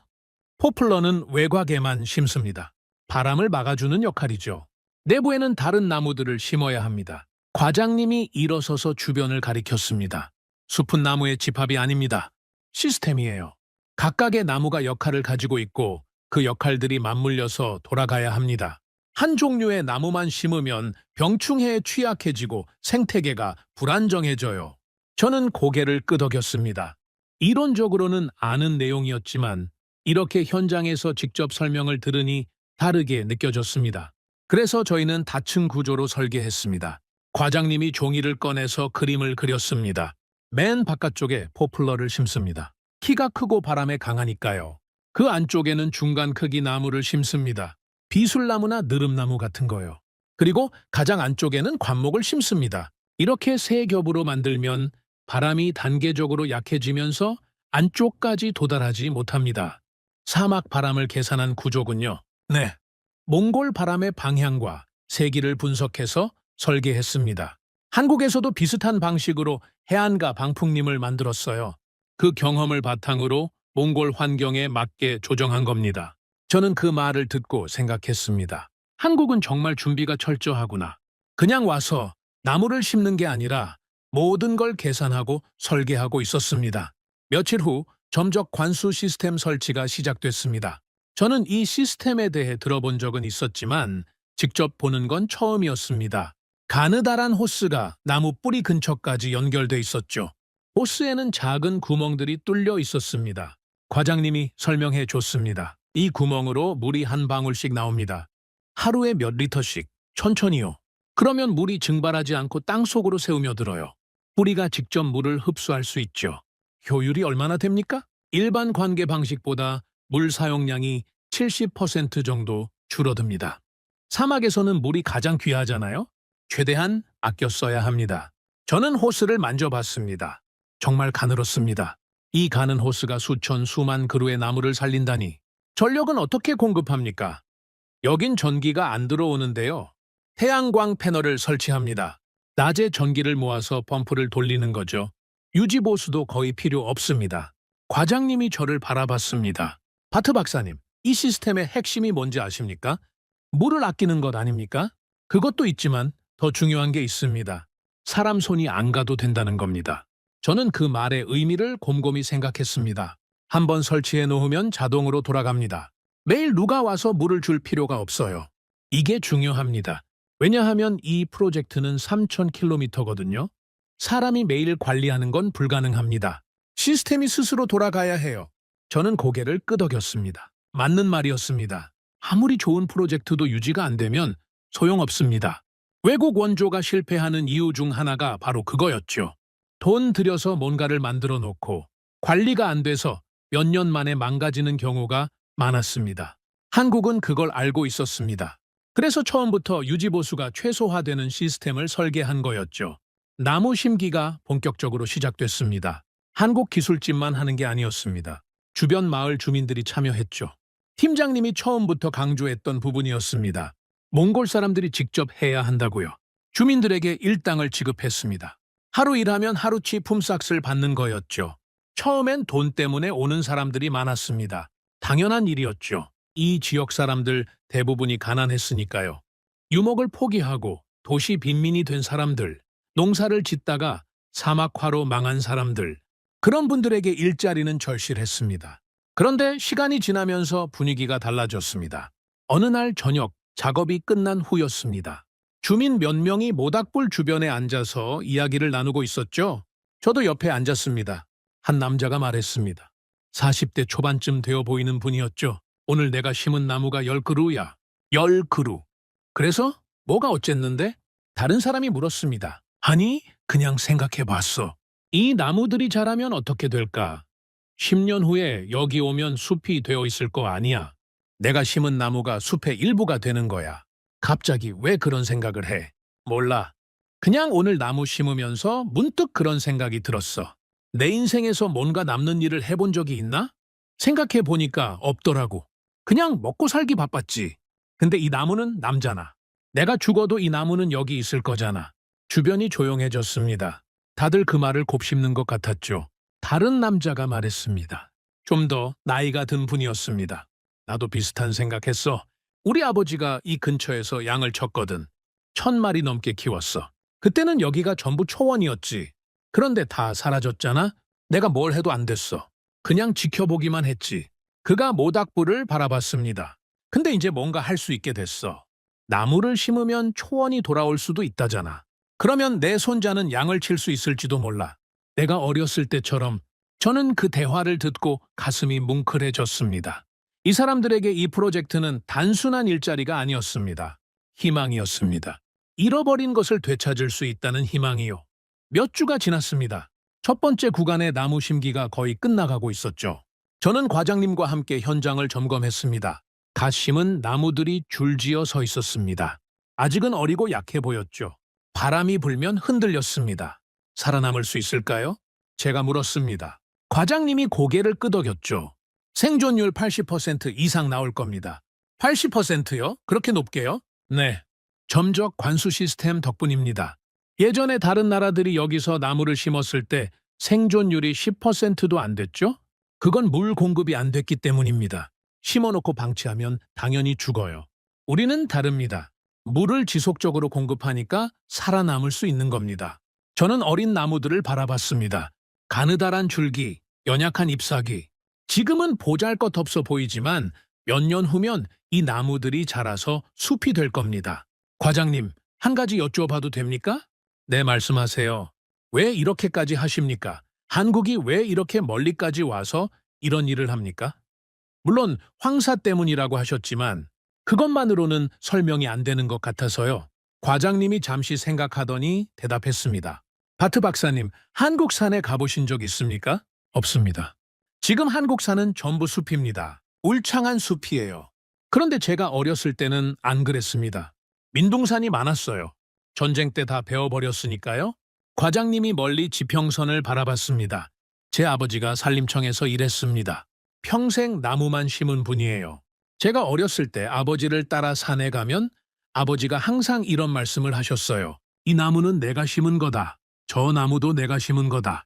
포플러는 외곽에만 심습니다. 바람을 막아주는 역할이죠. 내부에는 다른 나무들을 심어야 합니다. 과장님이 일어서서 주변을 가리켰습니다. 숲은 나무의 집합이 아닙니다. 시스템이에요. 각각의 나무가 역할을 가지고 있고 그 역할들이 맞물려서 돌아가야 합니다. 한 종류의 나무만 심으면 병충해에 취약해지고 생태계가 불안정해져요. 저는 고개를 끄덕였습니다. 이론적으로는 아는 내용이었지만 이렇게 현장에서 직접 설명을 들으니 다르게 느껴졌습니다. 그래서 저희는 다층 구조로 설계했습니다. 과장님이 종이를 꺼내서 그림을 그렸습니다. 맨 바깥쪽에 포플러를 심습니다. 키가 크고 바람에 강하니까요. 그 안쪽에는 중간 크기 나무를 심습니다. 비술나무나 느릅나무 같은 거요. 그리고 가장 안쪽에는 관목을 심습니다. 이렇게 세 겹으로 만들면 바람이 단계적으로 약해지면서 안쪽까지 도달하지 못합니다. 사막 바람을 계산한 구조군요. 네. 몽골 바람의 방향과 세기를 분석해서 설계했습니다. 한국에서도 비슷한 방식으로 해안가 방풍림을 만들었어요. 그 경험을 바탕으로 몽골 환경에 맞게 조정한 겁니다. 저는 그 말을 듣고 생각했습니다. 한국은 정말 준비가 철저하구나. 그냥 와서 나무를 심는 게 아니라 모든 걸 계산하고 설계하고 있었습니다. 며칠 후 점적 관수 시스템 설치가 시작됐습니다. 저는 이 시스템에 대해 들어본 적은 있었지만 직접 보는 건 처음이었습니다. 가느다란 호스가 나무 뿌리 근처까지 연결돼 있었죠. 호스에는 작은 구멍들이 뚫려 있었습니다. 과장님이 설명해 줬습니다. 이 구멍으로 물이 한 방울씩 나옵니다. 하루에 몇 리터씩, 천천히요. 그러면 물이 증발하지 않고 땅속으로 새우며들어요. 뿌리가 직접 물을 흡수할 수 있죠. 효율이 얼마나 됩니까? 일반 관계 방식보다 물 사용량이 70% 정도 줄어듭니다. 사막에서는 물이 가장 귀하잖아요? 최대한 아껴 써야 합니다. 저는 호스를 만져봤습니다. 정말 가늘었습니다. 이 가는 호스가 수천 수만 그루의 나무를 살린다니. 전력은 어떻게 공급합니까? 여긴 전기가 안 들어오는데요. 태양광 패널을 설치합니다. 낮에 전기를 모아서 펌프를 돌리는 거죠. 유지보수도 거의 필요 없습니다. 과장님이 저를 바라봤습니다. 바트 박사님, 이 시스템의 핵심이 뭔지 아십니까? 물을 아끼는 것 아닙니까? 그것도 있지만 더 중요한 게 있습니다. 사람 손이 안 가도 된다는 겁니다. 저는 그 말의 의미를 곰곰이 생각했습니다. 한번 설치해 놓으면 자동으로 돌아갑니다. 매일 누가 와서 물을 줄 필요가 없어요. 이게 중요합니다. 왜냐하면 이 프로젝트는 3000km거든요. 사람이 매일 관리하는 건 불가능합니다. 시스템이 스스로 돌아가야 해요. 저는 고개를 끄덕였습니다. 맞는 말이었습니다. 아무리 좋은 프로젝트도 유지가 안 되면 소용없습니다. 외국 원조가 실패하는 이유 중 하나가 바로 그거였죠. 돈 들여서 뭔가를 만들어 놓고 관리가 안 돼서 몇 년 만에 망가지는 경우가 많았습니다. 한국은 그걸 알고 있었습니다. 그래서 처음부터 유지보수가 최소화되는 시스템을 설계한 거였죠. 나무 심기가 본격적으로 시작됐습니다. 한국 기술진만 하는 게 아니었습니다. 주변 마을 주민들이 참여했죠. 팀장님이 처음부터 강조했던 부분이었습니다. 몽골 사람들이 직접 해야 한다고요. 주민들에게 일당을 지급했습니다. 하루 일하면 하루치 품삯을 받는 거였죠. 처음엔 돈 때문에 오는 사람들이 많았습니다. 당연한 일이었죠. 이 지역 사람들 대부분이 가난했으니까요. 유목을 포기하고 도시 빈민이 된 사람들, 농사를 짓다가 사막화로 망한 사람들, 그런 분들에게 일자리는 절실했습니다. 그런데 시간이 지나면서 분위기가 달라졌습니다. 어느 날 저녁 작업이 끝난 후였습니다. 주민 몇 명이 모닥불 주변에 앉아서 이야기를 나누고 있었죠. 저도 옆에 앉았습니다. 한 남자가 말했습니다. 40대 초반쯤 되어 보이는 분이었죠. 오늘 내가 심은 나무가 10그루야. 10그루. 그래서 뭐가 어쨌는데? 다른 사람이 물었습니다. 아니, 그냥 생각해봤어. 이 나무들이 자라면 어떻게 될까? 10년 후에 여기 오면 숲이 되어 있을 거 아니야. 내가 심은 나무가 숲의 일부가 되는 거야. 갑자기 왜 그런 생각을 해? 몰라. 그냥 오늘 나무 심으면서 문득 그런 생각이 들었어. 내 인생에서 뭔가 남는 일을 해본 적이 있나? 생각해 보니까 없더라고. 그냥 먹고 살기 바빴지. 근데 이 나무는 남잖아. 내가 죽어도 이 나무는 여기 있을 거잖아. 주변이 조용해졌습니다. 다들 그 말을 곱씹는 것 같았죠. 다른 남자가 말했습니다. 좀 더 나이가 든 분이었습니다. 나도 비슷한 생각했어. 우리 아버지가 이 근처에서 양을 쳤거든. 1000마리 넘게 키웠어. 그때는 여기가 전부 초원이었지. 그런데 다 사라졌잖아? 내가 뭘 해도 안 됐어. 그냥 지켜보기만 했지. 그가 모닥불을 바라봤습니다. 근데 이제 뭔가 할 수 있게 됐어. 나무를 심으면 초원이 돌아올 수도 있다잖아. 그러면 내 손자는 양을 칠 수 있을지도 몰라. 내가 어렸을 때처럼 저는 그 대화를 듣고 가슴이 뭉클해졌습니다. 이 사람들에게 이 프로젝트는 단순한 일자리가 아니었습니다. 희망이었습니다. 잃어버린 것을 되찾을 수 있다는 희망이요. 몇 주가 지났습니다. 첫 번째 구간의 나무 심기가 거의 끝나가고 있었죠. 저는 과장님과 함께 현장을 점검했습니다. 갓 심은 나무들이 줄지어 서 있었습니다. 아직은 어리고 약해 보였죠. 바람이 불면 흔들렸습니다. 살아남을 수 있을까요? 제가 물었습니다. 과장님이 고개를 끄덕였죠. 생존율 80% 이상 나올 겁니다. 80%요? 그렇게 높게요? 네. 점적 관수 시스템 덕분입니다. 예전에 다른 나라들이 여기서 나무를 심었을 때 생존율이 10%도 안 됐죠? 그건 물 공급이 안 됐기 때문입니다. 심어놓고 방치하면 당연히 죽어요. 우리는 다릅니다. 물을 지속적으로 공급하니까 살아남을 수 있는 겁니다. 저는 어린 나무들을 바라봤습니다. 가느다란 줄기, 연약한 잎사귀. 지금은 보잘것없어 보이지만 몇 년 후면 이 나무들이 자라서 숲이 될 겁니다. 과장님, 한 가지 여쭈어봐도 됩니까? 네, 말씀하세요. 왜 이렇게까지 하십니까? 한국이 왜 이렇게 멀리까지 와서 이런 일을 합니까? 물론 황사 때문이라고 하셨지만 그것만으로는 설명이 안 되는 것 같아서요. 과장님이 잠시 생각하더니 대답했습니다. 바트 박사님, 한국 산에 가보신 적 있습니까? 없습니다. 지금 한국 산은 전부 숲입니다. 울창한 숲이에요. 그런데 제가 어렸을 때는 안 그랬습니다. 민둥산이 많았어요. 전쟁 때 다 베어버렸으니까요. 과장님이 멀리 지평선을 바라봤습니다. 제 아버지가 산림청에서 일했습니다. 평생 나무만 심은 분이에요. 제가 어렸을 때 아버지를 따라 산에 가면 아버지가 항상 이런 말씀을 하셨어요. 이 나무는 내가 심은 거다. 저 나무도 내가 심은 거다.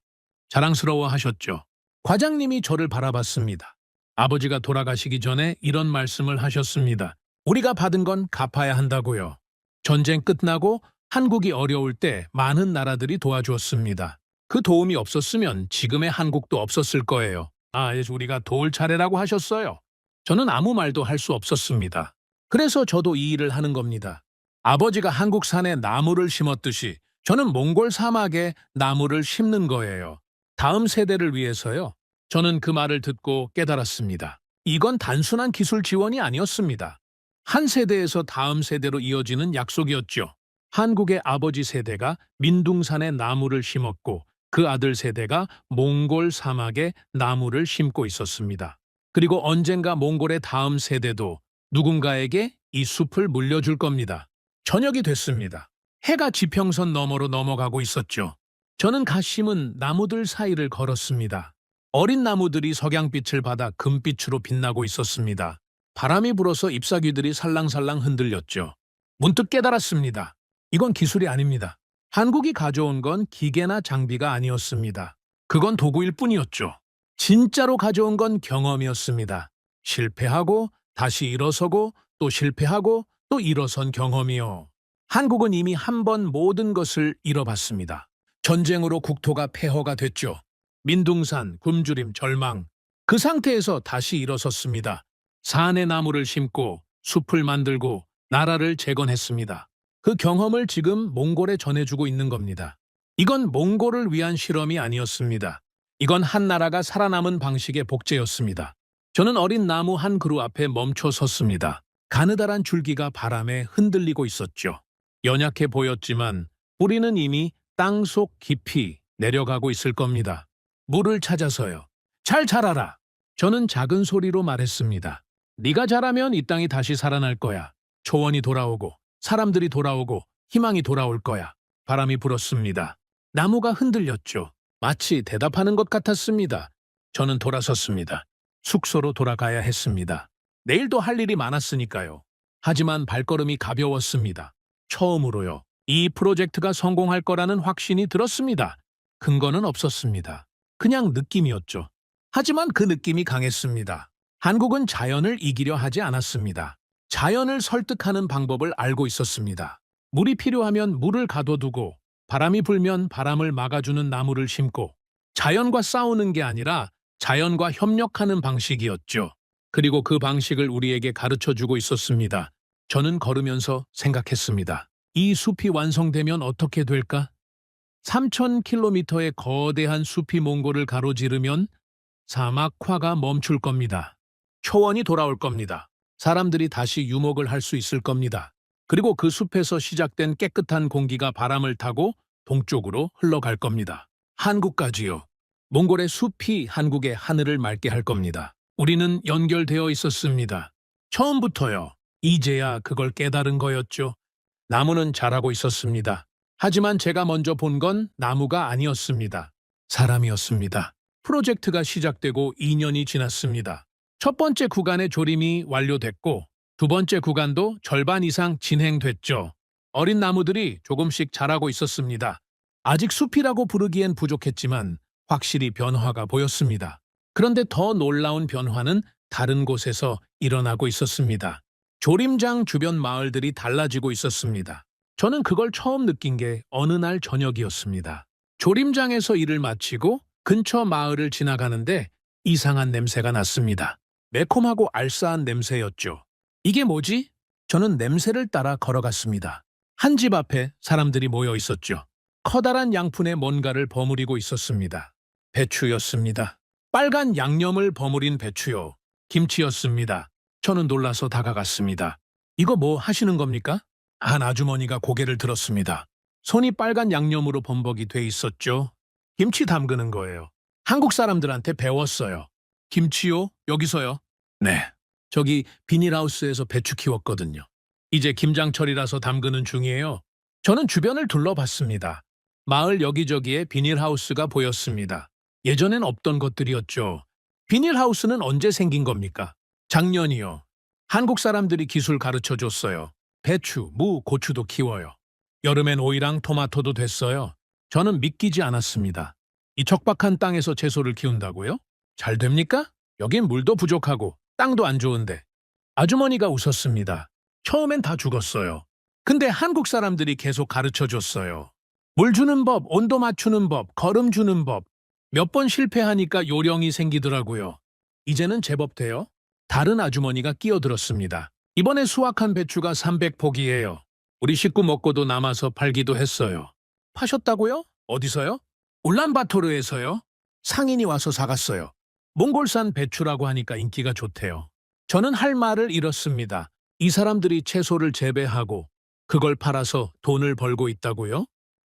자랑스러워 하셨죠. 과장님이 저를 바라봤습니다. 아버지가 돌아가시기 전에 이런 말씀을 하셨습니다. 우리가 받은 건 갚아야 한다고요. 전쟁 끝나고 한국이 어려울 때 많은 나라들이 도와주었습니다. 그 도움이 없었으면 지금의 한국도 없었을 거예요. 이제 우리가 도울 차례라고 하셨어요. 저는 아무 말도 할 수 없었습니다. 그래서 저도 이 일을 하는 겁니다. 아버지가 한국 산에 나무를 심었듯이 저는 몽골 사막에 나무를 심는 거예요. 다음 세대를 위해서요. 저는 그 말을 듣고 깨달았습니다. 이건 단순한 기술 지원이 아니었습니다. 한 세대에서 다음 세대로 이어지는 약속이었죠. 한국의 아버지 세대가 민둥산에 나무를 심었고 그 아들 세대가 몽골 사막에 나무를 심고 있었습니다. 그리고 언젠가 몽골의 다음 세대도 누군가에게 이 숲을 물려줄 겁니다. 저녁이 됐습니다. 해가 지평선 너머로 넘어가고 있었죠. 저는 갓 심은 나무들 사이를 걸었습니다. 어린 나무들이 석양빛을 받아 금빛으로 빛나고 있었습니다. 바람이 불어서 잎사귀들이 살랑살랑 흔들렸죠. 문득 깨달았습니다. 이건 기술이 아닙니다. 한국이 가져온 건 기계나 장비가 아니었습니다. 그건 도구일 뿐이었죠. 진짜로 가져온 건 경험이었습니다. 실패하고 다시 일어서고 또 실패하고 또 일어선 경험이요. 한국은 이미 한 번 모든 것을 잃어봤습니다. 전쟁으로 국토가 폐허가 됐죠. 민둥산, 굶주림, 절망. 그 상태에서 다시 일어섰습니다. 산에 나무를 심고 숲을 만들고 나라를 재건했습니다. 그 경험을 지금 몽골에 전해주고 있는 겁니다. 이건 몽골을 위한 실험이 아니었습니다. 이건 한 나라가 살아남은 방식의 복제였습니다. 저는 어린 나무 한 그루 앞에 멈춰 섰습니다. 가느다란 줄기가 바람에 흔들리고 있었죠. 연약해 보였지만 뿌리는 이미 땅속 깊이 내려가고 있을 겁니다. 물을 찾아서요. 잘 자라라. 저는 작은 소리로 말했습니다. 네가 자라면 이 땅이 다시 살아날 거야. 초원이 돌아오고 사람들이 돌아오고 희망이 돌아올 거야. 바람이 불었습니다. 나무가 흔들렸죠. 마치 대답하는 것 같았습니다. 저는 돌아섰습니다. 숙소로 돌아가야 했습니다. 내일도 할 일이 많았으니까요. 하지만 발걸음이 가벼웠습니다. 처음으로요. 이 프로젝트가 성공할 거라는 확신이 들었습니다. 근거는 없었습니다. 그냥 느낌이었죠. 하지만 그 느낌이 강했습니다. 한국은 자연을 이기려 하지 않았습니다. 자연을 설득하는 방법을 알고 있었습니다. 물이 필요하면 물을 가둬두고 바람이 불면 바람을 막아주는 나무를 심고 자연과 싸우는 게 아니라 자연과 협력하는 방식이었죠. 그리고 그 방식을 우리에게 가르쳐주고 있었습니다. 저는 걸으면서 생각했습니다. 이 숲이 완성되면 어떻게 될까? 3,000km의 거대한 숲이 몽골을 가로지르면 사막화가 멈출 겁니다. 초원이 돌아올 겁니다. 사람들이 다시 유목을 할 수 있을 겁니다. 그리고 그 숲에서 시작된 깨끗한 공기가 바람을 타고 동쪽으로 흘러갈 겁니다. 한국까지요. 몽골의 숲이 한국의 하늘을 맑게 할 겁니다. 우리는 연결되어 있었습니다. 처음부터요. 이제야 그걸 깨달은 거였죠. 나무는 자라고 있었습니다. 하지만 제가 먼저 본 건 나무가 아니었습니다. 사람이었습니다. 프로젝트가 시작되고 2년이 지났습니다. 첫 번째 구간의 조림이 완료됐고 두 번째 구간도 절반 이상 진행됐죠. 어린 나무들이 조금씩 자라고 있었습니다. 아직 숲이라고 부르기엔 부족했지만 확실히 변화가 보였습니다. 그런데 더 놀라운 변화는 다른 곳에서 일어나고 있었습니다. 조림장 주변 마을들이 달라지고 있었습니다. 저는 그걸 처음 느낀 게 어느 날 저녁이었습니다. 조림장에서 일을 마치고 근처 마을을 지나가는데 이상한 냄새가 났습니다. 매콤하고 알싸한 냄새였죠. 이게 뭐지? 저는 냄새를 따라 걸어갔습니다. 한 집 앞에 사람들이 모여 있었죠. 커다란 양푼에 뭔가를 버무리고 있었습니다. 배추였습니다. 빨간 양념을 버무린 배추요. 김치였습니다. 저는 놀라서 다가갔습니다. 이거 뭐 하시는 겁니까? 한 아주머니가 고개를 들었습니다. 손이 빨간 양념으로 범벅이 돼 있었죠. 김치 담그는 거예요. 한국 사람들한테 배웠어요. 김치요? 여기서요? 네. 저기 비닐하우스에서 배추 키웠거든요. 이제 김장철이라서 담그는 중이에요. 저는 주변을 둘러봤습니다. 마을 여기저기에 비닐하우스가 보였습니다. 예전엔 없던 것들이었죠. 비닐하우스는 언제 생긴 겁니까? 작년이요. 한국 사람들이 기술 가르쳐 줬어요. 배추, 무, 고추도 키워요. 여름엔 오이랑 토마토도 됐어요. 저는 믿기지 않았습니다. 이 척박한 땅에서 채소를 키운다고요? 잘 됩니까? 여긴 물도 부족하고 땅도 안 좋은데. 아주머니가 웃었습니다. 처음엔 다 죽었어요. 근데 한국 사람들이 계속 가르쳐 줬어요. 물 주는 법, 온도 맞추는 법, 거름 주는 법. 몇 번 실패하니까 요령이 생기더라고요. 이제는 제법 돼요. 다른 아주머니가 끼어들었습니다. 이번에 수확한 배추가 300포기예요. 우리 식구 먹고도 남아서 팔기도 했어요. 파셨다고요? 어디서요? 울란바토르에서요. 상인이 와서 사갔어요. 몽골산 배추라고 하니까 인기가 좋대요. 저는 할 말을 잃었습니다. 이 사람들이 채소를 재배하고 그걸 팔아서 돈을 벌고 있다고요?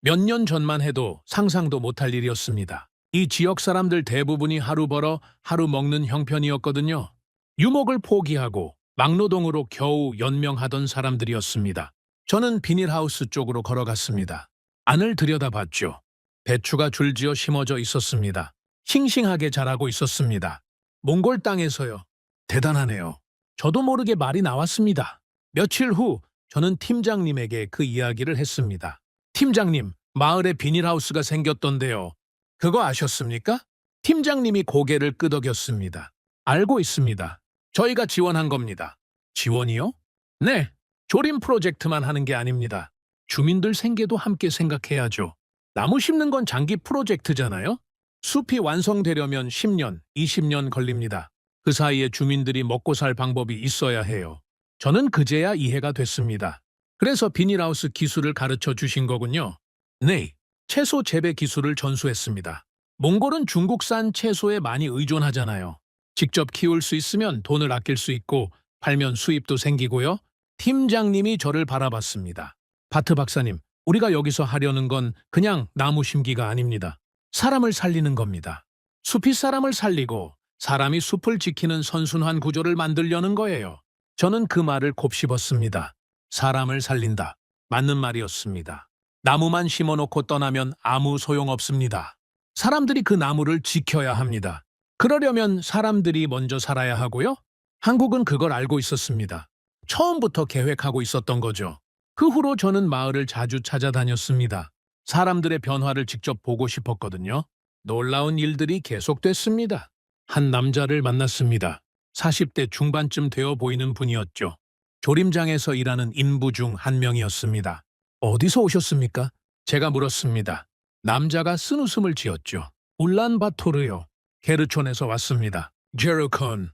몇 년 전만 해도 상상도 못할 일이었습니다. 이 지역 사람들 대부분이 하루 벌어 하루 먹는 형편이었거든요. 유목을 포기하고 막노동으로 겨우 연명하던 사람들이었습니다. 저는 비닐하우스 쪽으로 걸어갔습니다. 안을 들여다봤죠. 배추가 줄지어 심어져 있었습니다. 싱싱하게 자라고 있었습니다. 몽골 땅에서요. 대단하네요. 저도 모르게 말이 나왔습니다. 며칠 후 저는 팀장님에게 그 이야기를 했습니다. 팀장님, 마을에 비닐하우스가 생겼던데요. 그거 아셨습니까? 팀장님이 고개를 끄덕였습니다. 알고 있습니다. 저희가 지원한 겁니다. 지원이요? 네, 조림 프로젝트만 하는 게 아닙니다. 주민들 생계도 함께 생각해야죠. 나무 심는 건 장기 프로젝트잖아요? 숲이 완성되려면 10년, 20년 걸립니다. 그 사이에 주민들이 먹고 살 방법이 있어야 해요. 저는 그제야 이해가 됐습니다. 그래서 비닐하우스 기술을 가르쳐 주신 거군요. 네, 채소 재배 기술을 전수했습니다. 몽골은 중국산 채소에 많이 의존하잖아요. 직접 키울 수 있으면 돈을 아낄 수 있고 팔면 수입도 생기고요. 팀장님이 저를 바라봤습니다. 바트 박사님, 우리가 여기서 하려는 건 그냥 나무 심기가 아닙니다. 사람을 살리는 겁니다. 숲이 사람을 살리고 사람이 숲을 지키는 선순환 구조를 만들려는 거예요. 저는 그 말을 곱씹었습니다. 사람을 살린다. 맞는 말이었습니다. 나무만 심어놓고 떠나면 아무 소용없습니다. 사람들이 그 나무를 지켜야 합니다. 그러려면 사람들이 먼저 살아야 하고요. 한국은 그걸 알고 있었습니다. 처음부터 계획하고 있었던 거죠. 그 후로 저는 마을을 자주 찾아다녔습니다. 사람들의 변화를 직접 보고 싶었거든요. 놀라운 일들이 계속됐습니다. 한 남자를 만났습니다. 40대 중반쯤 되어 보이는 분이었죠. 조림장에서 일하는 인부 중 한 명이었습니다. 어디서 오셨습니까? 제가 물었습니다. 남자가 쓴웃음을 지었죠. 울란바토르요. 게르촌에서 왔습니다. 제르콘.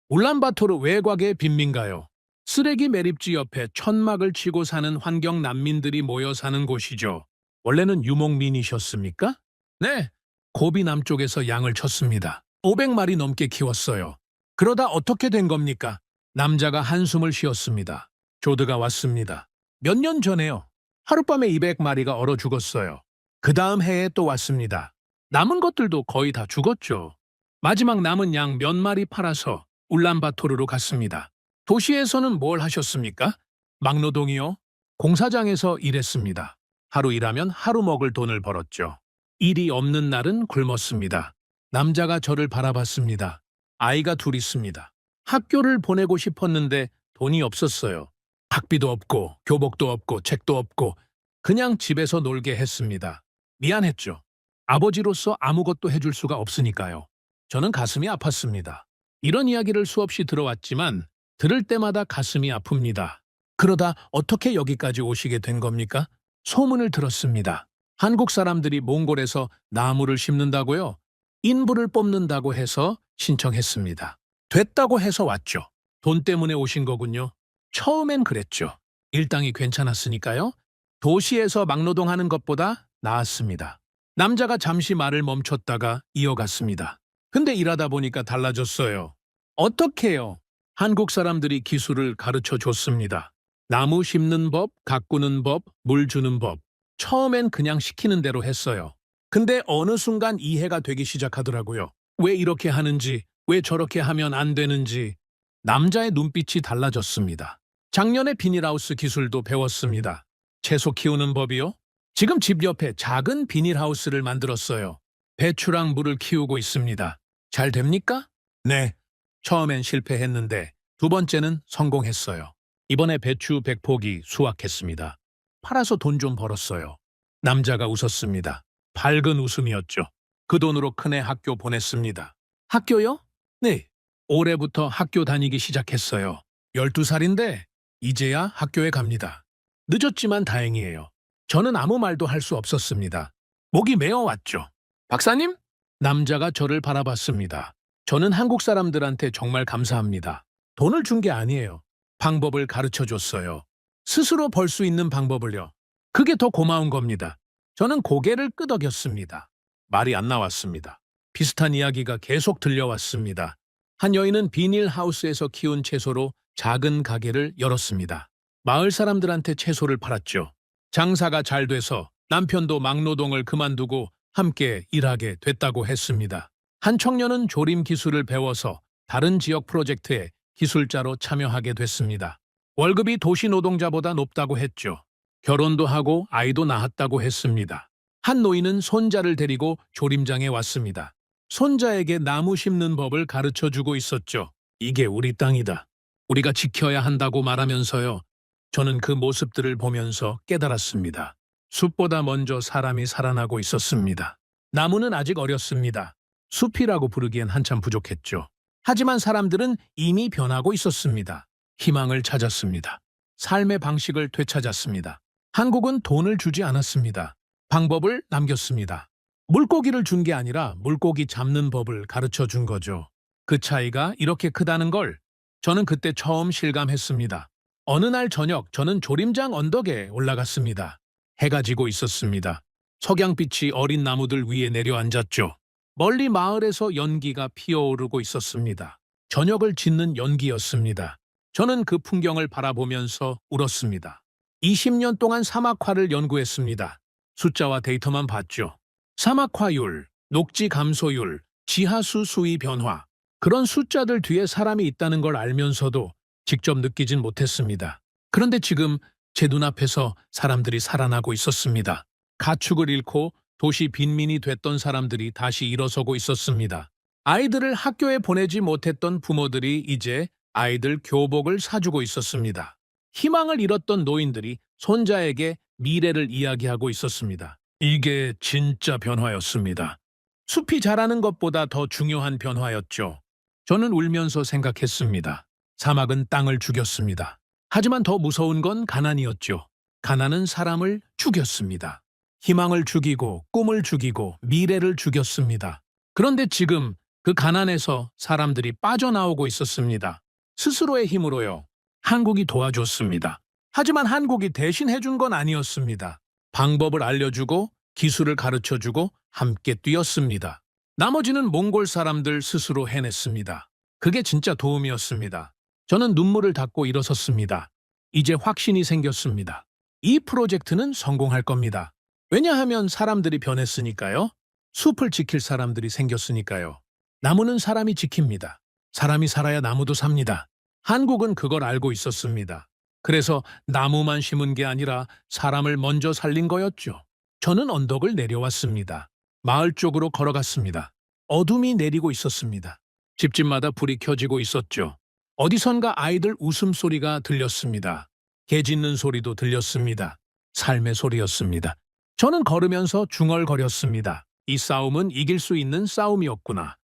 울란바토르 외곽의 빈민가요. 쓰레기 매립지 옆에 천막을 치고 사는 환경 난민들이 모여 사는 곳이죠. 원래는 유목민이셨습니까? 네. 고비 남쪽에서 양을 쳤습니다. 500마리 넘게 키웠어요. 그러다 어떻게 된 겁니까? 남자가 한숨을 쉬었습니다. 조드가 왔습니다. 몇 년 전에요. 하룻밤에 200마리가 얼어 죽었어요. 그 다음 해에 또 왔습니다. 남은 것들도 거의 다 죽었죠. 마지막 남은 양 몇 마리 팔아서 울란바토르로 갔습니다. 도시에서는 뭘 하셨습니까? 막노동이요? 공사장에서 일했습니다. 하루 일하면 하루 먹을 돈을 벌었죠. 일이 없는 날은 굶었습니다. 남자가 저를 바라봤습니다. 아이가 둘 있습니다. 학교를 보내고 싶었는데 돈이 없었어요. 학비도 없고 교복도 없고 책도 없고 그냥 집에서 놀게 했습니다. 미안했죠. 아버지로서 아무것도 해줄 수가 없으니까요. 저는 가슴이 아팠습니다. 이런 이야기를 수없이 들어왔지만 들을 때마다 가슴이 아픕니다. 그러다 어떻게 여기까지 오시게 된 겁니까? 소문을 들었습니다. 한국 사람들이 몽골에서 나무를 심는다고요? 인부를 뽑는다고 해서 신청했습니다. 됐다고 해서 왔죠. 돈 때문에 오신 거군요. 처음엔 그랬죠. 일당이 괜찮았으니까요. 도시에서 막노동하는 것보다 나았습니다. 남자가 잠시 말을 멈췄다가 이어갔습니다. 근데 일하다 보니까 달라졌어요. 어떻게요? 한국 사람들이 기술을 가르쳐 줬습니다. 나무 심는 법, 가꾸는 법, 물 주는 법. 처음엔 그냥 시키는 대로 했어요. 근데 어느 순간 이해가 되기 시작하더라고요. 왜 이렇게 하는지, 왜 저렇게 하면 안 되는지. 남자의 눈빛이 달라졌습니다. 작년에 비닐하우스 기술도 배웠습니다. 채소 키우는 법이요? 지금 집 옆에 작은 비닐하우스를 만들었어요. 배추랑 물을 키우고 있습니다. 잘 됩니까? 네. 처음엔 실패했는데 두 번째는 성공했어요. 이번에 배추 100포기 수확했습니다. 팔아서 돈 좀 벌었어요. 남자가 웃었습니다. 밝은 웃음이었죠. 그 돈으로 큰애 학교 보냈습니다. 학교요? 네. 올해부터 학교 다니기 시작했어요. 12살인데 이제야 학교에 갑니다. 늦었지만 다행이에요. 저는 아무 말도 할 수 없었습니다. 목이 메어왔죠. 박사님? 남자가 저를 바라봤습니다. 저는 한국 사람들한테 정말 감사합니다. 돈을 준 게 아니에요. 방법을 가르쳐 줬어요. 스스로 벌 수 있는 방법을요. 그게 더 고마운 겁니다. 저는 고개를 끄덕였습니다. 말이 안 나왔습니다. 비슷한 이야기가 계속 들려왔습니다. 한 여인은 비닐하우스에서 키운 채소로 작은 가게를 열었습니다. 마을 사람들한테 채소를 팔았죠. 장사가 잘 돼서 남편도 막노동을 그만두고 함께 일하게 됐다고 했습니다. 한 청년은 조림 기술을 배워서 다른 지역 프로젝트에 기술자로 참여하게 됐습니다. 월급이 도시 노동자보다 높다고 했죠. 결혼도 하고 아이도 낳았다고 했습니다. 한 노인은 손자를 데리고 조림장에 왔습니다. 손자에게 나무 심는 법을 가르쳐주고 있었죠. 이게 우리 땅이다. 우리가 지켜야 한다고 말하면서요. 저는 그 모습들을 보면서 깨달았습니다. 숲보다 먼저 사람이 살아나고 있었습니다. 나무는 아직 어렸습니다. 숲이라고 부르기엔 한참 부족했죠. 하지만 사람들은 이미 변하고 있었습니다. 희망을 찾았습니다. 삶의 방식을 되찾았습니다. 한국은 돈을 주지 않았습니다. 방법을 남겼습니다. 물고기를 준 게 아니라 물고기 잡는 법을 가르쳐 준 거죠. 그 차이가 이렇게 크다는 걸 저는 그때 처음 실감했습니다. 어느 날 저녁 저는 조림장 언덕에 올라갔습니다. 해가 지고 있었습니다. 석양빛이 어린 나무들 위에 내려앉았죠. 멀리 마을에서 연기가 피어오르고 있었습니다. 저녁을 짓는 연기였습니다. 저는 그 풍경을 바라보면서 울었습니다. 20년 동안 사막화를 연구했습니다. 숫자와 데이터만 봤죠. 사막화율, 녹지 감소율, 지하수 수위 변화. 그런 숫자들 뒤에 사람이 있다는 걸 알면서도 직접 느끼진 못했습니다. 그런데 지금 제 눈앞에서 사람들이 살아나고 있었습니다. 가축을 잃고 도시 빈민이 됐던 사람들이 다시 일어서고 있었습니다. 아이들을 학교에 보내지 못했던 부모들이 이제 아이들 교복을 사주고 있었습니다. 희망을 잃었던 노인들이 손자에게 미래를 이야기하고 있었습니다. 이게 진짜 변화였습니다. 숲이 자라는 것보다 더 중요한 변화였죠. 저는 울면서 생각했습니다. 사막은 땅을 죽였습니다. 하지만 더 무서운 건 가난이었죠. 가난은 사람을 죽였습니다. 희망을 죽이고 꿈을 죽이고 미래를 죽였습니다. 그런데 지금 그 가난에서 사람들이 빠져나오고 있었습니다. 스스로의 힘으로요. 한국이 도와줬습니다. 하지만 한국이 대신 해준 건 아니었습니다. 방법을 알려주고 기술을 가르쳐주고 함께 뛰었습니다. 나머지는 몽골 사람들 스스로 해냈습니다. 그게 진짜 도움이었습니다. 저는 눈물을 닦고 일어섰습니다. 이제 확신이 생겼습니다. 이 프로젝트는 성공할 겁니다. 왜냐하면 사람들이 변했으니까요. 숲을 지킬 사람들이 생겼으니까요. 나무는 사람이 지킵니다. 사람이 살아야 나무도 삽니다. 한국은 그걸 알고 있었습니다. 그래서 나무만 심은 게 아니라 사람을 먼저 살린 거였죠. 저는 언덕을 내려왔습니다. 마을 쪽으로 걸어갔습니다. 어둠이 내리고 있었습니다. 집집마다 불이 켜지고 있었죠. 어디선가 아이들 웃음소리가 들렸습니다. 개 짖는 소리도 들렸습니다. 삶의 소리였습니다. 저는 걸으면서 중얼거렸습니다. 이 싸움은 이길 수 있는 싸움이었구나.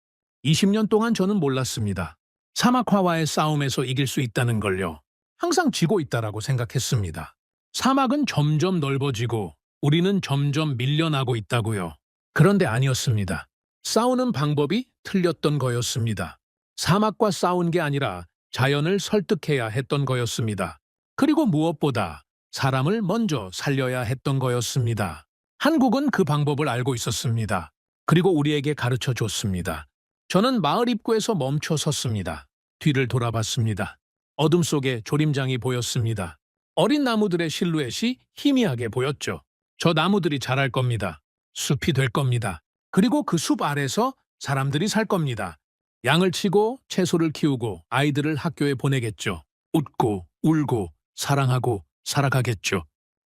20년 동안 저는 몰랐습니다. 사막화와의 싸움에서 이길 수 있다는 걸요. 항상 지고 있다라고 생각했습니다. 사막은 점점 넓어지고 우리는 점점 밀려나고 있다고요. 그런데 아니었습니다. 싸우는 방법이 틀렸던 거였습니다. 사막과 싸운 게 아니라 자연을 설득해야 했던 거였습니다. 그리고 무엇보다 사람을 먼저 살려야 했던 거였습니다. 한국은 그 방법을 알고 있었습니다. 그리고 우리에게 가르쳐 줬습니다. 저는 마을 입구에서 멈춰 섰습니다. 뒤를 돌아봤습니다. 어둠 속에 조림장이 보였습니다. 어린 나무들의 실루엣이 희미하게 보였죠. 저 나무들이 자랄 겁니다. 숲이 될 겁니다. 그리고 그 숲 아래서 사람들이 살 겁니다. 양을 치고 채소를 키우고 아이들을 학교에 보내겠죠. 웃고 울고 사랑하고 살아가겠죠.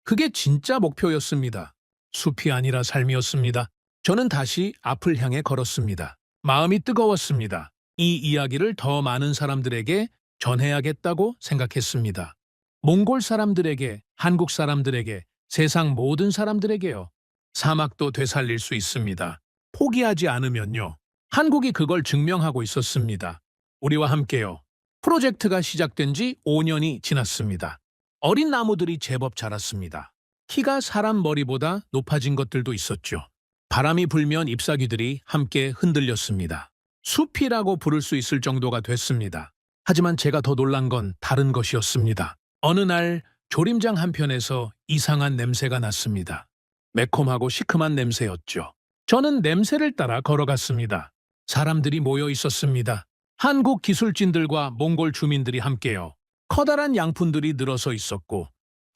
그게 진짜 목표였습니다. 숲이 아니라 삶이었습니다. 저는 다시 앞을 향해 걸었습니다. 마음이 뜨거웠습니다. 이 이야기를 더 많은 사람들에게 전해야겠다고 생각했습니다. 몽골 사람들에게, 한국 사람들에게, 세상 모든 사람들에게요. 사막도 되살릴 수 있습니다. 포기하지 않으면요. 한국이 그걸 증명하고 있었습니다. 우리와 함께요. 프로젝트가 시작된 지 5년이 지났습니다. 어린 나무들이 제법 자랐습니다. 키가 사람 머리보다 높아진 것들도 있었죠. 바람이 불면 잎사귀들이 함께 흔들렸습니다. 숲이라고 부를 수 있을 정도가 됐습니다. 하지만 제가 더 놀란 건 다른 것이었습니다. 어느 날 조림장 한편에서 이상한 냄새가 났습니다. 매콤하고 시큼한 냄새였죠. 저는 냄새를 따라 걸어갔습니다. 사람들이 모여 있었습니다. 한국 기술진들과 몽골 주민들이 함께요. 커다란 양푼들이 늘어서 있었고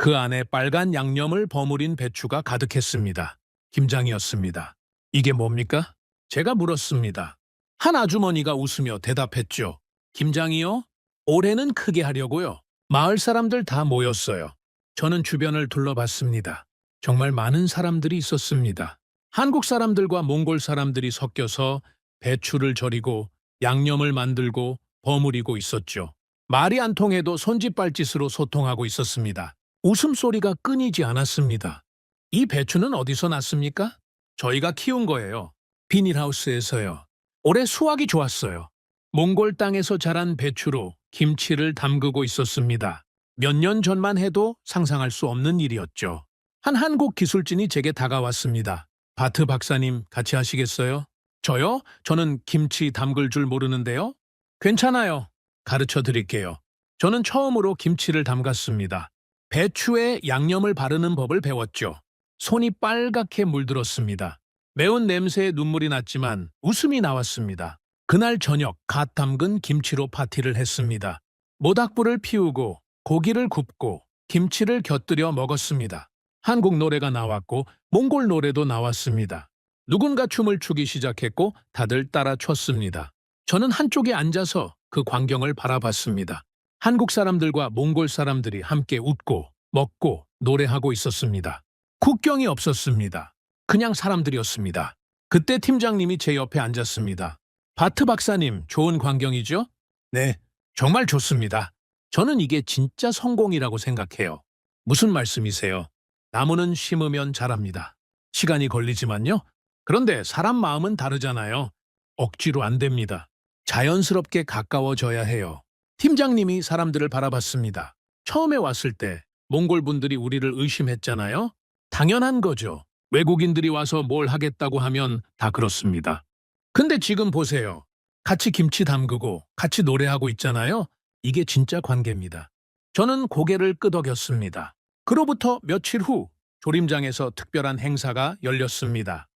그 안에 빨간 양념을 버무린 배추가 가득했습니다. 김장이었습니다. 이게 뭡니까? 제가 물었습니다. 한 아주머니가 웃으며 대답했죠. 김장이요? 올해는 크게 하려고요. 마을 사람들 다 모였어요. 저는 주변을 둘러봤습니다. 정말 많은 사람들이 있었습니다. 한국 사람들과 몽골 사람들이 섞여서 배추를 절이고 양념을 만들고 버무리고 있었죠. 말이 안 통해도 손짓발짓으로 소통하고 있었습니다. 웃음소리가 끊이지 않았습니다. 이 배추는 어디서 났습니까? 저희가 키운 거예요. 비닐하우스에서요. 올해 수확이 좋았어요. 몽골 땅에서 자란 배추로 김치를 담그고 있었습니다. 몇 년 전만 해도 상상할 수 없는 일이었죠. 한 한국 기술진이 제게 다가왔습니다. 바트 박사님 같이 하시겠어요? 저요? 저는 김치 담글 줄 모르는데요. 괜찮아요. 가르쳐 드릴게요. 저는 처음으로 김치를 담갔습니다. 배추에 양념을 바르는 법을 배웠죠. 손이 빨갛게 물들었습니다. 매운 냄새에 눈물이 났지만 웃음이 나왔습니다. 그날 저녁 갓 담근 김치로 파티를 했습니다. 모닥불을 피우고 고기를 굽고 김치를 곁들여 먹었습니다. 한국 노래가 나왔고 몽골 노래도 나왔습니다. 누군가 춤을 추기 시작했고 다들 따라 췄습니다. 저는 한쪽에 앉아서 그 광경을 바라봤습니다. 한국 사람들과 몽골 사람들이 함께 웃고 먹고 노래하고 있었습니다. 국경이 없었습니다. 그냥 사람들이었습니다. 그때 팀장님이 제 옆에 앉았습니다. 바트 박사님, 좋은 광경이죠? 네, 정말 좋습니다. 저는 이게 진짜 성공이라고 생각해요. 무슨 말씀이세요? 나무는 심으면 자랍니다. 시간이 걸리지만요. 그런데 사람 마음은 다르잖아요. 억지로 안 됩니다. 자연스럽게 가까워져야 해요. 팀장님이 사람들을 바라봤습니다. 처음에 왔을 때 몽골 분들이 우리를 의심했잖아요. 당연한 거죠. 외국인들이 와서 뭘 하겠다고 하면 다 그렇습니다. 근데 지금 보세요. 같이 김치 담그고 같이 노래하고 있잖아요. 이게 진짜 관계입니다. 저는 고개를 끄덕였습니다. 그로부터 며칠 후 조림장에서 특별한 행사가 열렸습니다.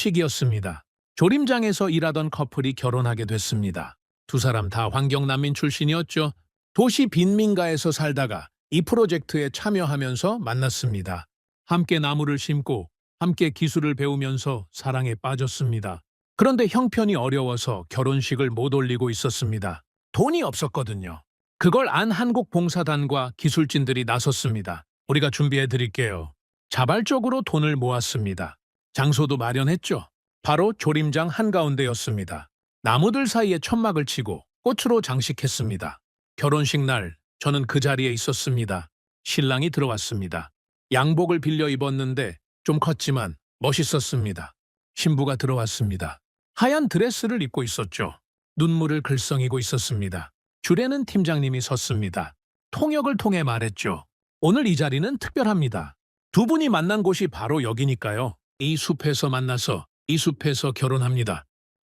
결혼식이었습니다. 조림장에서 일하던 커플이 결혼하게 됐습니다. 두 사람 다 환경난민 출신이었죠. 도시 빈민가에서 살다가 이 프로젝트에 참여하면서 만났습니다. 함께 나무를 심고 함께 기술을 배우면서 사랑에 빠졌습니다. 그런데 형편이 어려워서 결혼식을 못 올리고 있었습니다. 돈이 없었거든요. 그걸 안 한국봉사단과 기술진들이 나섰습니다. 우리가 준비해 드릴게요. 자발적으로 돈을 모았습니다. 장소도 마련했죠. 바로 조림장 한가운데였습니다. 나무들 사이에 천막을 치고 꽃으로 장식했습니다. 결혼식 날 저는 그 자리에 있었습니다. 신랑이 들어왔습니다. 양복을 빌려 입었는데 좀 컸지만 멋있었습니다. 신부가 들어왔습니다. 하얀 드레스를 입고 있었죠. 눈물을 글썽이고 있었습니다. 줄에는 팀장님이 섰습니다. 통역을 통해 말했죠. 오늘 이 자리는 특별합니다. 두 분이 만난 곳이 바로 여기니까요. 이 숲에서 만나서 이 숲에서 결혼합니다.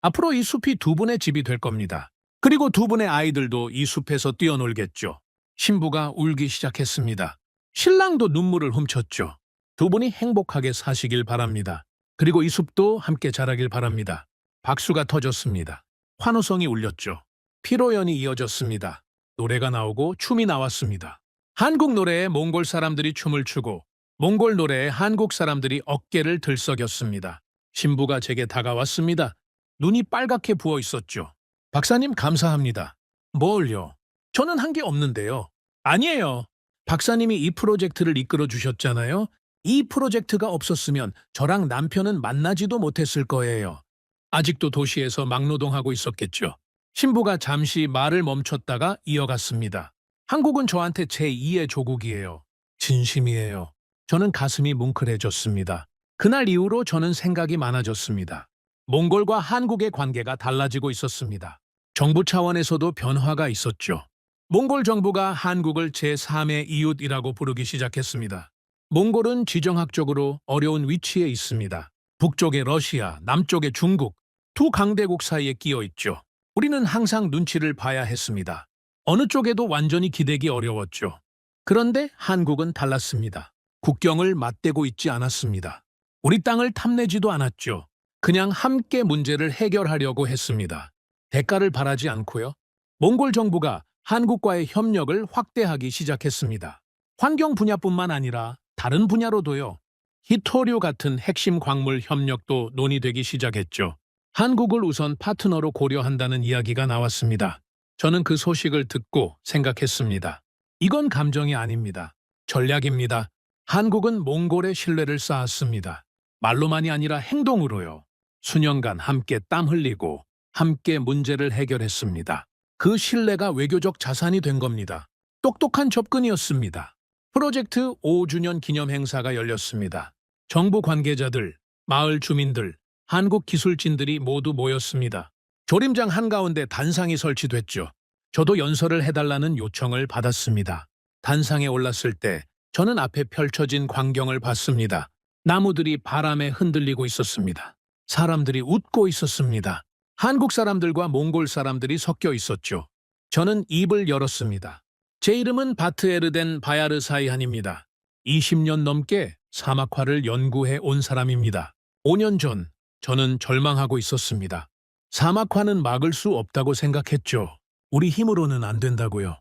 앞으로 이 숲이 두 분의 집이 될 겁니다. 그리고 두 분의 아이들도 이 숲에서 뛰어놀겠죠. 신부가 울기 시작했습니다. 신랑도 눈물을 훔쳤죠. 두 분이 행복하게 사시길 바랍니다. 그리고 이 숲도 함께 자라길 바랍니다. 박수가 터졌습니다. 환호성이 울렸죠. 피로연이 이어졌습니다. 노래가 나오고 춤이 나왔습니다. 한국 노래에 몽골 사람들이 춤을 추고 몽골 노래에 한국 사람들이 어깨를 들썩였습니다. 신부가 제게 다가왔습니다. 눈이 빨갛게 부어 있었죠. 박사님 감사합니다. 뭘요? 저는 한 게 없는데요. 아니에요. 박사님이 이 프로젝트를 이끌어 주셨잖아요. 이 프로젝트가 없었으면 저랑 남편은 만나지도 못했을 거예요. 아직도 도시에서 막노동하고 있었겠죠. 신부가 잠시 말을 멈췄다가 이어갔습니다. 한국은 저한테 제2의 조국이에요. 진심이에요. 저는 가슴이 뭉클해졌습니다. 그날 이후로 저는 생각이 많아졌습니다. 몽골과 한국의 관계가 달라지고 있었습니다. 정부 차원에서도 변화가 있었죠. 몽골 정부가 한국을 제3의 이웃이라고 부르기 시작했습니다. 몽골은 지정학적으로 어려운 위치에 있습니다. 북쪽에 러시아, 남쪽에 중국, 두 강대국 사이에 끼어 있죠. 우리는 항상 눈치를 봐야 했습니다. 어느 쪽에도 완전히 기대기 어려웠죠. 그런데 한국은 달랐습니다. 국경을 맞대고 있지 않았습니다. 우리 땅을 탐내지도 않았죠. 그냥 함께 문제를 해결하려고 했습니다. 대가를 바라지 않고요. 몽골 정부가 한국과의 협력을 확대하기 시작했습니다. 환경 분야뿐만 아니라 다른 분야로도요. 히토류 같은 핵심 광물 협력도 논의되기 시작했죠. 한국을 우선 파트너로 고려한다는 이야기가 나왔습니다. 저는 그 소식을 듣고 생각했습니다. 이건 감정이 아닙니다. 전략입니다. 한국은 몽골의 신뢰를 쌓았습니다. 말로만이 아니라 행동으로요. 수년간 함께 땀 흘리고 함께 문제를 해결했습니다. 그 신뢰가 외교적 자산이 된 겁니다. 똑똑한 접근이었습니다. 프로젝트 5주년 기념 행사가 열렸습니다. 정부 관계자들, 마을 주민들, 한국 기술진들이 모두 모였습니다. 조림장 한가운데 단상이 설치됐죠. 저도 연설을 해달라는 요청을 받았습니다. 단상에 올랐을 때 저는 앞에 펼쳐진 광경을 봤습니다. 나무들이 바람에 흔들리고 있었습니다. 사람들이 웃고 있었습니다. 한국 사람들과 몽골 사람들이 섞여 있었죠. 저는 입을 열었습니다. 제 이름은 바트에르덴 바야르사이한입니다. 20년 넘게 사막화를 연구해 온 사람입니다. 5년 전 저는 절망하고 있었습니다. 사막화는 막을 수 없다고 생각했죠. 우리 힘으로는 안 된다고요.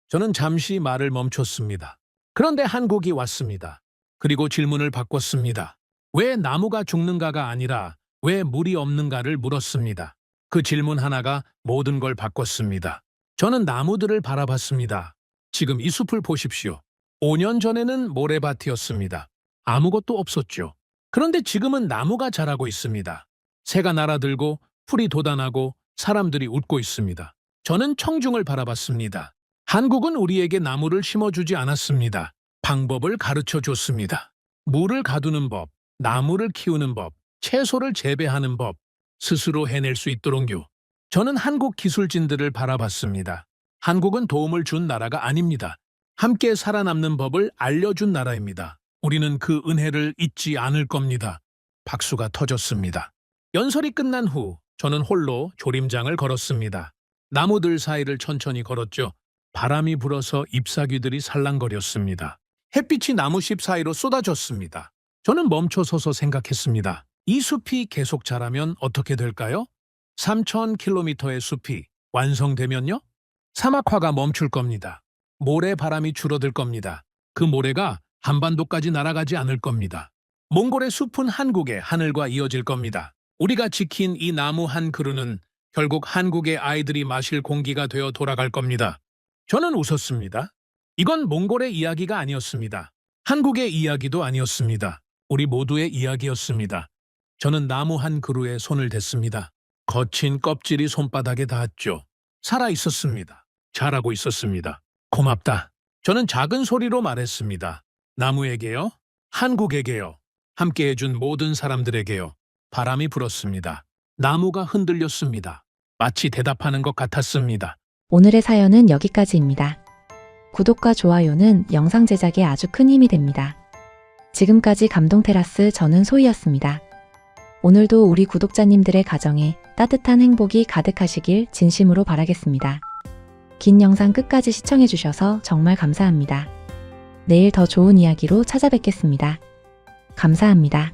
저는 잠시 말을 멈췄습니다. 그런데 한국이 왔습니다. 그리고 질문을 바꿨습니다. 왜 나무가 죽는가가 아니라 왜 물이 없는가를 물었습니다. 그 질문 하나가 모든 걸 바꿨습니다. 저는 나무들을 바라봤습니다. 지금 이 숲을 보십시오. 5년 전에는 모래밭이었습니다. 아무것도 없었죠. 그런데 지금은 나무가 자라고 있습니다. 새가 날아들고 풀이 돋아나고 사람들이 웃고 있습니다. 저는 청중을 바라봤습니다. 한국은 우리에게 나무를 심어주지 않았습니다. 방법을 가르쳐 줬습니다. 물을 가두는 법, 나무를 키우는 법, 채소를 재배하는 법, 스스로 해낼 수 있도록요. 저는 한국 기술진들을 바라봤습니다. 한국은 도움을 준 나라가 아닙니다. 함께 살아남는 법을 알려준 나라입니다. 우리는 그 은혜를 잊지 않을 겁니다. 박수가 터졌습니다. 연설이 끝난 후 저는 홀로 조림장을 걸었습니다. 나무들 사이를 천천히 걸었죠. 바람이 불어서 잎사귀들이 살랑거렸습니다. 햇빛이 나무잎 사이로 쏟아졌습니다. 저는 멈춰서서 생각했습니다. 이 숲이 계속 자라면 어떻게 될까요? 3,000km의 숲이 완성되면요? 사막화가 멈출 겁니다. 모래바람이 줄어들 겁니다. 그 모래가 한반도까지 날아가지 않을 겁니다. 몽골의 숲은 한국의 하늘과 이어질 겁니다. 우리가 지킨 이 나무 한 그루는 결국 한국의 아이들이 마실 공기가 되어 돌아갈 겁니다. 저는 웃었습니다. 이건 몽골의 이야기가 아니었습니다. 한국의 이야기도 아니었습니다. 우리 모두의 이야기였습니다. 저는 나무 한 그루에 손을 댔습니다. 거친 껍질이 손바닥에 닿았죠. 살아 있었습니다. 자라고 있었습니다. 고맙다. 저는 작은 소리로 말했습니다. 나무에게요. 한국에게요. 함께 해준 모든 사람들에게요. 바람이 불었습니다. 나무가 흔들렸습니다. 마치 대답하는 것 같았습니다. 오늘의 사연은 여기까지입니다. 구독과 좋아요는 영상 제작에 아주 큰 힘이 됩니다. 지금까지 감동테라스 저는 소희였습니다. 오늘도 우리 구독자님들의 가정에 따뜻한 행복이 가득하시길 진심으로 바라겠습니다. 긴 영상 끝까지 시청해주셔서 정말 감사합니다. 내일 더 좋은 이야기로 찾아뵙겠습니다. 감사합니다.